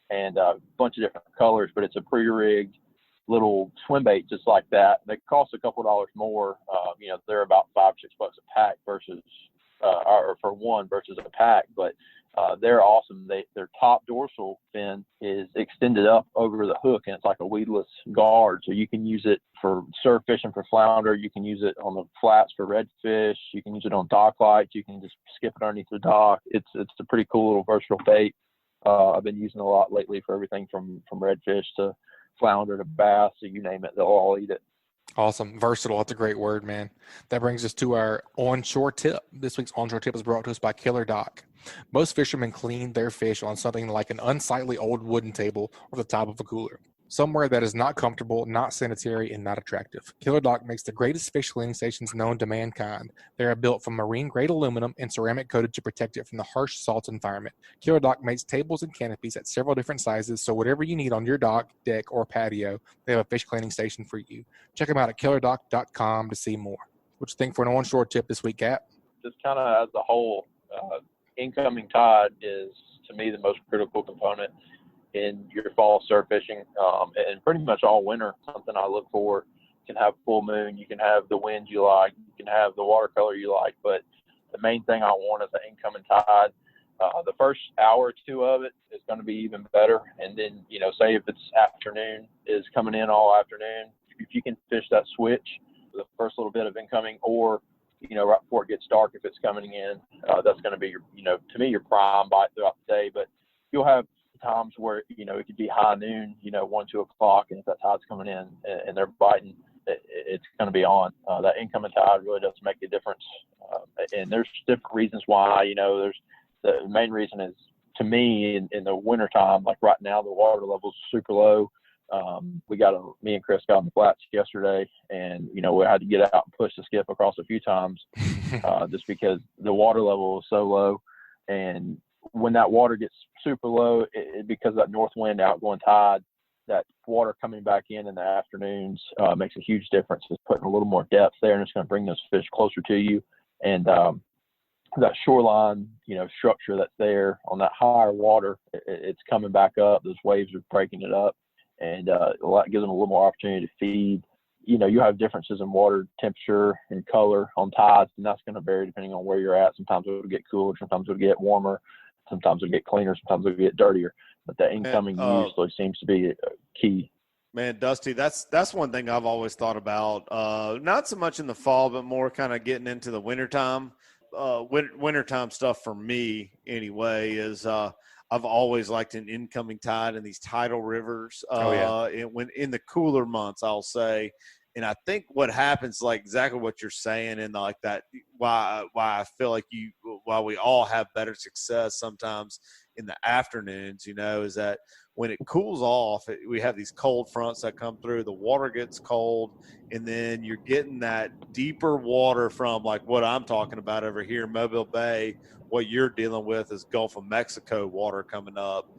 [SPEAKER 6] and a bunch of different colors. But it's a pre-rigged little swim bait just like that. They cost a couple dollars more. They're about $5 or $6 a pack versus or for one versus a pack, but they're awesome. Their top dorsal fin is extended up over the hook, and it's like a weedless guard. So you can use it for surf fishing for flounder. You can use it on the flats for redfish. You can use it on dock lights. You can just skip it underneath the dock. It's a pretty cool little versatile bait. I've been using it a lot lately for everything from redfish to flounder to bass. So you name it, they'll all eat it.
[SPEAKER 1] Awesome. Versatile. That's a great word, man. That brings us to our onshore tip. This week's onshore tip is brought to us by KillerDock. Most fishermen clean their fish on something like an unsightly old wooden table or the top of a cooler. Somewhere that is not comfortable, not sanitary, and not attractive. KillerDock makes the greatest fish cleaning stations known to mankind. They are built from marine-grade aluminum and ceramic coated to protect it from the harsh salt environment. KillerDock makes tables and canopies at several different sizes, so whatever you need on your dock, deck, or patio, they have a fish cleaning station for you. Check them out at KillerDock.com to see more. What you think for an onshore tip this week, Capt?
[SPEAKER 6] Just kind of as a whole, incoming tide is, to me, the most critical component in your fall surf fishing, and pretty much all winter. Something I look for. You can have full moon, you can have the wind you like, you can have the watercolor you like, but the main thing I want is the incoming tide. The first hour or two of it is going to be even better, and then say if it's afternoon is coming in all afternoon, if you can fish that switch, the first little bit of incoming, or right before it gets dark if it's coming in, that's going to be your to me your prime bite throughout the day. But you'll have times where it could be high noon, 1, 2 o'clock, and if that tide's coming in and they're biting, it's going to be on. That incoming tide really does make a difference, and there's different reasons why. There's the main reason is, to me, in the winter time, like right now, the water level's super low. Me and Chris got on the flats yesterday, and we had to get out and push the skip across a few times, just because the water level is so low. And when that water gets super low, because of that north wind outgoing tide, that water coming back in the afternoons makes a huge difference. It's putting a little more depth there, and it's going to bring those fish closer to you. And that shoreline, structure that's there on that higher water, it's coming back up. Those waves are breaking it up, and gives them a little more opportunity to feed. You have differences in water temperature and color on tides, and that's going to vary depending on where you're at. Sometimes it'll get cooler, sometimes it'll get warmer, sometimes it'll get cleaner, sometimes it'll get dirtier. But the incoming usually seems to be key.
[SPEAKER 2] Man, Dusty, that's one thing I've always thought about. Not so much in the fall, but more kind of getting into the wintertime. Wintertime stuff for me, anyway, is I've always liked an incoming tide in these tidal rivers. When in the cooler months, I'll say. And I think what happens, like exactly what you're saying, and like that, why I feel like why we all have better success sometimes in the afternoons, is that when it cools off, we have these cold fronts that come through, the water gets cold, and then you're getting that deeper water from like what I'm talking about over here, Mobile Bay. What you're dealing with is Gulf of Mexico water coming up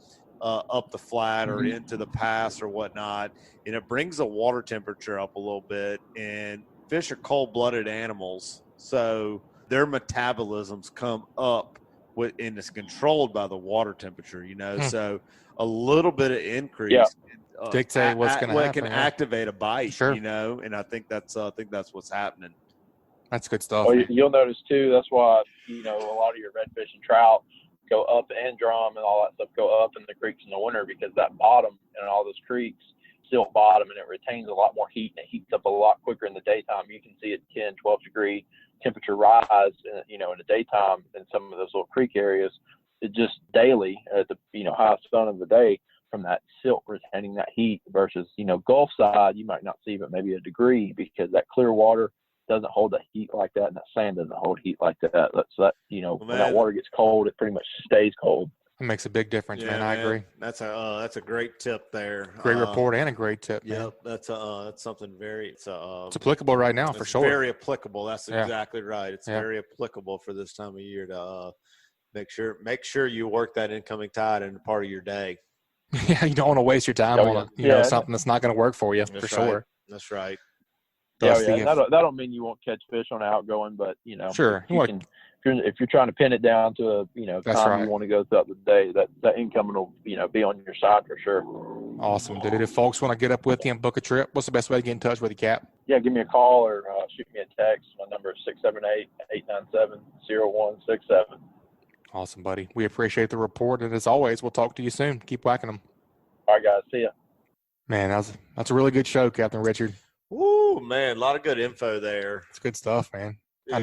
[SPEAKER 2] the flat or into the pass or whatnot, and it brings the water temperature up a little bit. And fish are cold-blooded animals, so their metabolisms come up and it's controlled by the water temperature. So a little bit of increase
[SPEAKER 1] dictate what's going to happen.
[SPEAKER 2] Can activate a bite.
[SPEAKER 1] Sure.
[SPEAKER 2] And I think that's what's happening.
[SPEAKER 1] That's good stuff.
[SPEAKER 6] Well, you'll notice too. That's why a lot of your redfish and trout go up, and drum and all that stuff go up in the creeks in the winter, because that bottom and all those creeks still bottom, and it retains a lot more heat, and it heats up a lot quicker in the daytime. You can see a 10, 12 degree temperature rise, in the daytime in some of those little creek areas. It just daily at the highest sun of the day from that silt retaining that heat versus Gulf side you might not see but maybe a degree, because that clear water doesn't hold that heat like that, and that sand doesn't hold heat like that. When that water gets cold, it pretty much stays cold.
[SPEAKER 1] It makes a big difference, man. I agree.
[SPEAKER 2] That's a great tip there.
[SPEAKER 1] Great report and a great tip.
[SPEAKER 2] Yep, that's something very. It's
[SPEAKER 1] applicable right now for sure.
[SPEAKER 2] Very applicable. That's exactly right. It's very applicable for this time of year to make sure you work that incoming tide in part of your day.
[SPEAKER 1] Yeah, you don't want to waste your time on something that's not going to work for you.
[SPEAKER 2] That's
[SPEAKER 1] for sure.
[SPEAKER 2] That's right.
[SPEAKER 6] That don't mean you won't catch fish on outgoing, but
[SPEAKER 1] sure,
[SPEAKER 6] if if you're trying to pin it down to a
[SPEAKER 1] That's
[SPEAKER 6] time
[SPEAKER 1] right.
[SPEAKER 6] you want to go throughout the day, that income will be on your side for sure.
[SPEAKER 1] Awesome, dude. If folks want to get up with you and book a trip, what's the best way to get in touch with you, Cap?
[SPEAKER 6] Yeah, give me a call or shoot me a text. My number is 678-897-0167.
[SPEAKER 1] Awesome, buddy. We appreciate the report, and as always, we'll talk to you soon. Keep whacking them.
[SPEAKER 6] All right, guys. See ya.
[SPEAKER 1] Man, that's a really good show, Captain Richard.
[SPEAKER 2] Woo, man, a lot of good info there.
[SPEAKER 1] It's good stuff, man.
[SPEAKER 2] Yeah,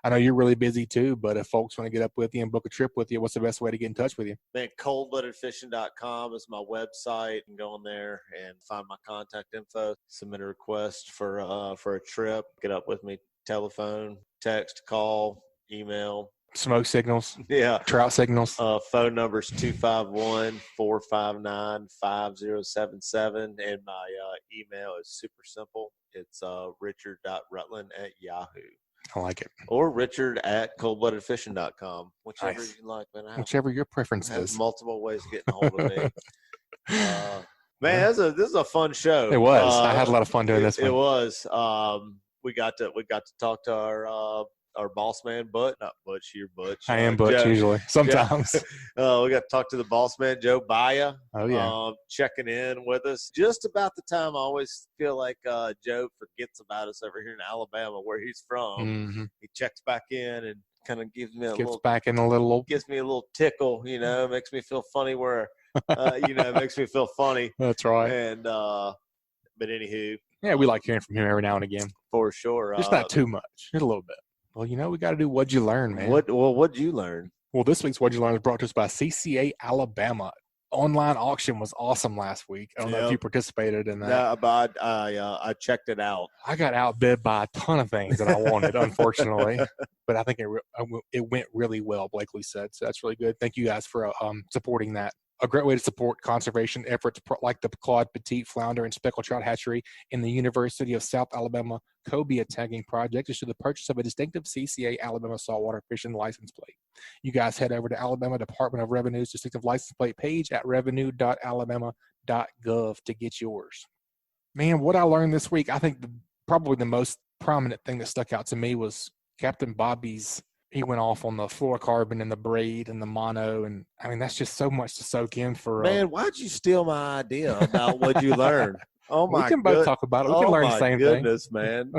[SPEAKER 1] I know you're really busy too, but if folks want to get up with you and book a trip with you, what's the best way to get in touch with you?
[SPEAKER 2] Man, coldbloodedfishing.com is my website. You can go on there and find my contact info. Submit a request for a trip. Get up with me. Telephone, text, call, email.
[SPEAKER 1] Smoke signals.
[SPEAKER 2] Yeah.
[SPEAKER 1] Trout signals.
[SPEAKER 2] Phone number is 251-459-5077. And my email is super simple. It's richard.rutland@yahoo.
[SPEAKER 1] I like it.
[SPEAKER 2] Or richard@coldbloodedfishing.com. Whichever
[SPEAKER 1] Nice.
[SPEAKER 2] you like, man.
[SPEAKER 1] Whichever your preference
[SPEAKER 2] There's
[SPEAKER 1] is.
[SPEAKER 2] multiple ways of getting a hold of me. Man, this is a fun show.
[SPEAKER 1] It was. I had a lot of fun doing this one.
[SPEAKER 2] It was. We got to talk to our boss man, not Butch. You're Butch.
[SPEAKER 1] I am Butch
[SPEAKER 2] Joe.
[SPEAKER 1] usually. Sometimes.
[SPEAKER 2] We got to talk to the boss man, Joe Baya.
[SPEAKER 1] Oh yeah.
[SPEAKER 2] Checking in with us just about the time I always feel like Joe forgets about us over here in Alabama, where he's from.
[SPEAKER 1] Mm-hmm.
[SPEAKER 2] He checks back in and kind of gives me a
[SPEAKER 1] Gets back in a little.
[SPEAKER 2] gives me a little tickle. Makes me feel funny. It makes me feel funny.
[SPEAKER 1] That's right.
[SPEAKER 2] And but anywho,
[SPEAKER 1] Yeah, we like hearing from him every now and again.
[SPEAKER 2] for sure.
[SPEAKER 1] Just not too much. Just a little bit. Well, we got to do What'd You Learn, man.
[SPEAKER 2] What'd you learn?
[SPEAKER 1] Well, this week's What'd You Learn is brought to us by CCA Alabama. Online auction was awesome last week. I don't know if you participated in that.
[SPEAKER 2] No, but I checked it out.
[SPEAKER 1] I got outbid by a ton of things that I wanted, unfortunately. But I think it went really well, Blakely said. So that's really good. Thank you guys for supporting that. A great way to support conservation efforts like the Claude Petite Flounder and Speckled Trout Hatchery in the University of South Alabama Cobia Tagging Project is through the purchase of a distinctive CCA Alabama Saltwater Fishing license plate. You guys head over to Alabama Department of Revenue's distinctive license plate page at revenue.alabama.gov to get yours. Man, what I learned this week, I think probably the most prominent thing that stuck out to me was Captain Bobby's. He went off on the fluorocarbon and the braid and the mono, and I mean that's just so much to soak in for.
[SPEAKER 2] Man, why'd you steal my idea about what you learned? Oh my!
[SPEAKER 1] We can both talk about it. We can learn the same
[SPEAKER 2] goodness, man.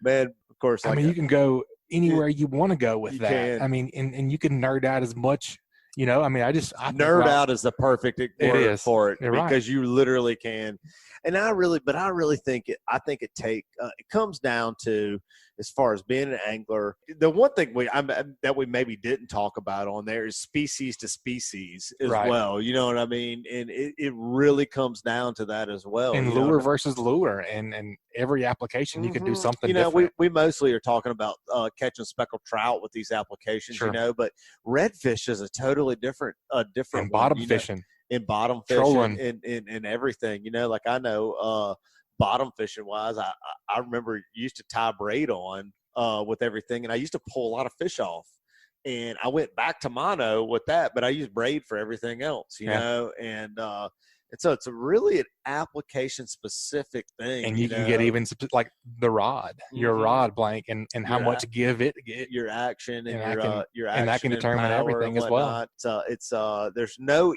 [SPEAKER 2] Man, of course.
[SPEAKER 1] I mean, you can go anywhere you want to go with that.
[SPEAKER 2] Can.
[SPEAKER 1] I mean, and you can nerd out as much. I mean, I
[SPEAKER 2] nerd out is the perfect word for it.
[SPEAKER 1] You're
[SPEAKER 2] because
[SPEAKER 1] right.
[SPEAKER 2] you literally can. And I really think it comes down to, as far as being an angler, the one thing that we maybe didn't talk about on there is species to species as well. You know what I mean? And it really comes down to that as well.
[SPEAKER 1] And lure versus lure, and every application you can do something different.
[SPEAKER 2] We mostly are talking about catching speckled trout with these applications,
[SPEAKER 1] sure.
[SPEAKER 2] But redfish is a totally different
[SPEAKER 1] and bottom fishing.
[SPEAKER 2] In bottom fishing and everything, like I know bottom fishing wise, I remember used to tie braid on with everything, and I used to pull a lot of fish off, and I went back to mono with that, but I used braid for everything else, you know, and so it's a really an application specific thing.
[SPEAKER 1] And you can get even like the rod, your rod blank, and how much give it get.
[SPEAKER 2] Your action and your action,
[SPEAKER 1] and that can determine everything as well.
[SPEAKER 2] It's there's no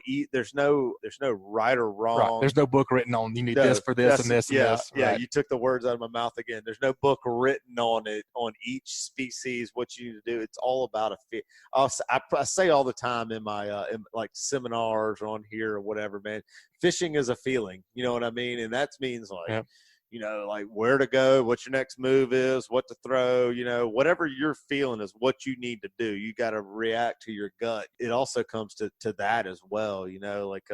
[SPEAKER 2] right or wrong.
[SPEAKER 1] Right. There's no book written on you need this for this and this and this.
[SPEAKER 2] Yeah,
[SPEAKER 1] right.
[SPEAKER 2] You took the words out of my mouth again. There's no book written on it on each species what you need to do. It's all about a fit. I say all the time in my in like seminars or on here or whatever, man. Fishing is a feeling, you know what I mean? And that means like, like where to go, what your next move is, what to throw, whatever you're feeling is what you need to do. You got to react to your gut. It also comes to that as well, like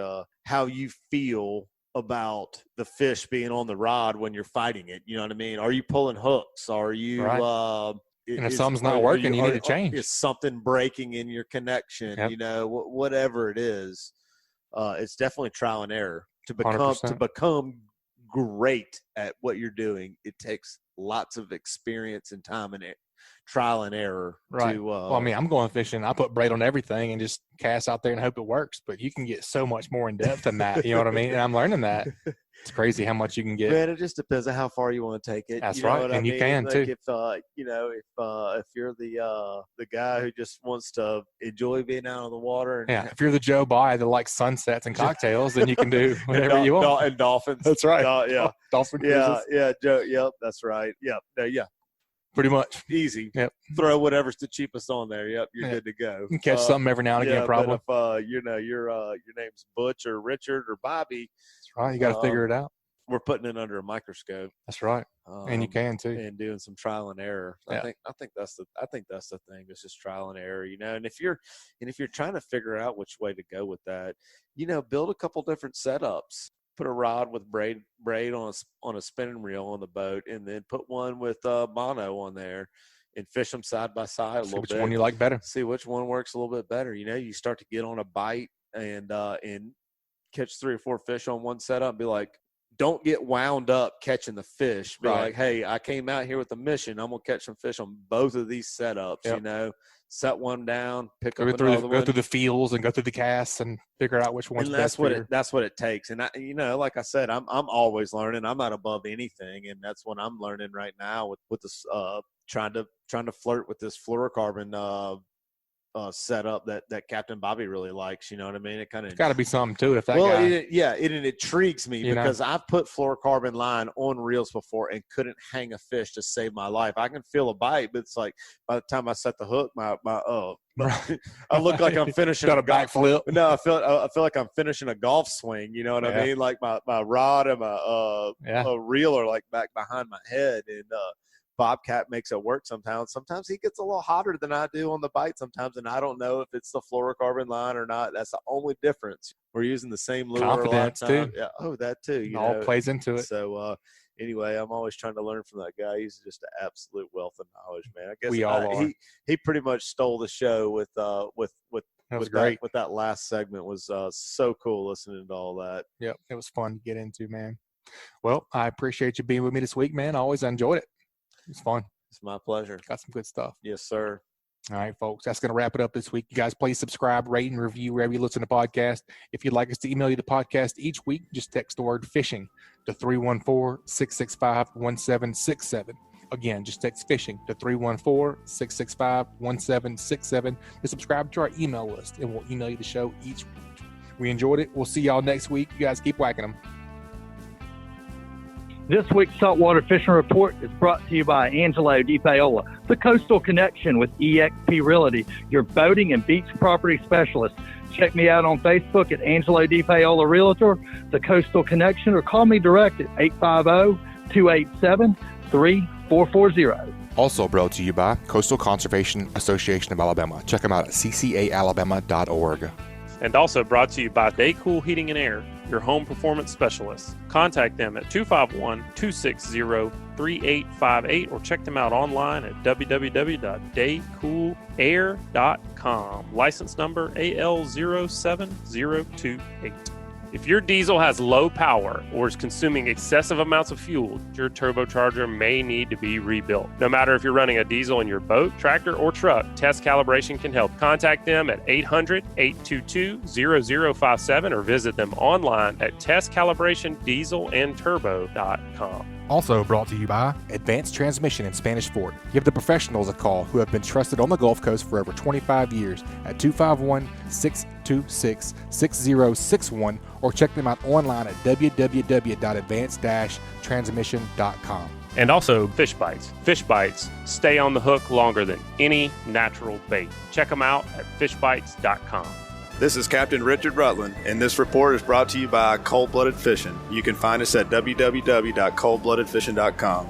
[SPEAKER 2] how you feel about the fish being on the rod when you're fighting it. You know what I mean? Are you pulling hooks? Are you,
[SPEAKER 1] and if something's not working, you need to change.
[SPEAKER 2] Is something breaking in your connection? Whatever it is. It's definitely trial and error to become great at what you're doing. It takes lots of experience and time trial and error.
[SPEAKER 1] Right. Well, I mean, I'm going fishing. I put braid on everything and just cast out there and hope it works. But you can get so much more in depth than that. You know what I mean? And I'm learning that. It's crazy how much you can get.
[SPEAKER 2] Man, it just depends on how far you want to take it.
[SPEAKER 1] That's
[SPEAKER 2] you know
[SPEAKER 1] right,
[SPEAKER 2] what
[SPEAKER 1] and
[SPEAKER 2] I mean?
[SPEAKER 1] you can
[SPEAKER 2] like
[SPEAKER 1] too.
[SPEAKER 2] If you're the guy who just wants to enjoy being out on the water, and
[SPEAKER 1] if you're the Joe Baya that likes sunsets and cocktails, then you can do whatever you want.
[SPEAKER 2] And dolphins.
[SPEAKER 1] That's right. Dolphin cruises.
[SPEAKER 2] Yeah, Joe. Yep, that's right. Yep, yeah.
[SPEAKER 1] Pretty much.
[SPEAKER 2] Easy.
[SPEAKER 1] Yep.
[SPEAKER 2] Throw whatever's the cheapest on there. Yep, you're good to go.
[SPEAKER 1] You can catch something every now and again, probably.
[SPEAKER 2] But if your name's Butch or Richard or Bobby,
[SPEAKER 1] that's right. You got to figure it out.
[SPEAKER 2] We're putting it under a microscope.
[SPEAKER 1] That's right. And you can too.
[SPEAKER 2] And doing some trial and error.
[SPEAKER 1] Yeah.
[SPEAKER 2] I think that's the thing. It's just trial and error, And if you're trying to figure out which way to go with that, build a couple different setups. Put a rod with braid on a spinning reel on the boat, and then put one with mono on there, and fish them side by side a little bit.
[SPEAKER 1] Which one you like better?
[SPEAKER 2] See which one works a little bit better. You start to get on a bite and catch 3 or 4 fish on one setup. And be like, don't get wound up catching the fish. Be like, hey, I came out here with a mission. I'm gonna catch some fish on both of these setups. Yep. Set one down, pick up another one.
[SPEAKER 1] Go through the fields and go through the casts and figure out which one's best for you.
[SPEAKER 2] That's what it takes. And like I said, I'm always learning. I'm not above anything, and that's what I'm learning right now with this trying to flirt with this fluorocarbon setup that Captain Bobby really likes. You know what I mean? It's
[SPEAKER 1] got to be something to it. If that guy.
[SPEAKER 2] It intrigues me because I've put fluorocarbon line on reels before and couldn't hang a fish to save my life. I can feel a bite, but it's like by the time I set the hook, I look like I'm finishing
[SPEAKER 1] got a backflip.
[SPEAKER 2] No, I feel like I'm finishing a golf swing. You know what I mean? Like my rod and my reel are like back behind my head, and Bobcat makes it work sometimes. Sometimes he gets a little hotter than I do on the bite sometimes, and I don't know if it's the fluorocarbon line or not. That's the only difference. We're using the same lure.
[SPEAKER 1] Confidence too.
[SPEAKER 2] Yeah. Oh, that too.
[SPEAKER 1] All plays into it.
[SPEAKER 2] So anyway, I'm always trying to learn from that guy. He's just an absolute wealth of knowledge, man. I guess
[SPEAKER 1] we all are.
[SPEAKER 2] He pretty much stole the show with
[SPEAKER 1] that was great.
[SPEAKER 2] With that last segment was so cool listening to all that.
[SPEAKER 1] Yep, it was fun to get into, man. Well, I appreciate you being with me this week, man. I always enjoyed it. It's fun.
[SPEAKER 2] It's my pleasure.
[SPEAKER 1] Got some good stuff.
[SPEAKER 2] Yes, sir.
[SPEAKER 1] All right, folks. That's going to wrap it up this week. You guys, please subscribe, rate, and review wherever you listen to podcasts. If you'd like us to email you the podcast each week, just text the word fishing to 314-665-1767. Again, just text fishing to 314-665-1767 to subscribe to our email list, and we'll email you the show each week. We enjoyed it. We'll see y'all next week. You guys keep whacking them.
[SPEAKER 5] This week's Saltwater Fishing Report is brought to you by Angelo Depaola, the Coastal Connection with EXP Realty, your boating and beach property specialist. Check me out on Facebook at Angelo Depaola Realtor, the Coastal Connection, or call me direct at 850-287-3440.
[SPEAKER 1] Also brought to you by Coastal Conservation Association of Alabama. Check them out at ccaalabama.org.
[SPEAKER 3] And also brought to you by Daycool Heating and Air, your home performance specialist. Contact them at 251-260-3858 or check them out online at www.daycoolair.com. License number AL07028. If your diesel has low power or is consuming excessive amounts of fuel, your turbocharger may need to be rebuilt. No matter if you're running a diesel in your boat, tractor, or truck, Test Calibration can help. Contact them at 800-822-0057 or visit them online at testcalibrationdieselandturbo.com.
[SPEAKER 1] Also brought to you by Advanced Transmission in Spanish Fort. Give the professionals a call who have been trusted on the Gulf Coast for over 25 years at 251-626-6061 or check them out online at www.advanced-transmission.com.
[SPEAKER 3] And also Fishbites. Fishbites stay on the hook longer than any natural bait. Check them out at fishbites.com.
[SPEAKER 7] This is Captain Richard Rutland, and this report is brought to you by Cold Blooded Fishing. You can find us at www.coldbloodedfishing.com.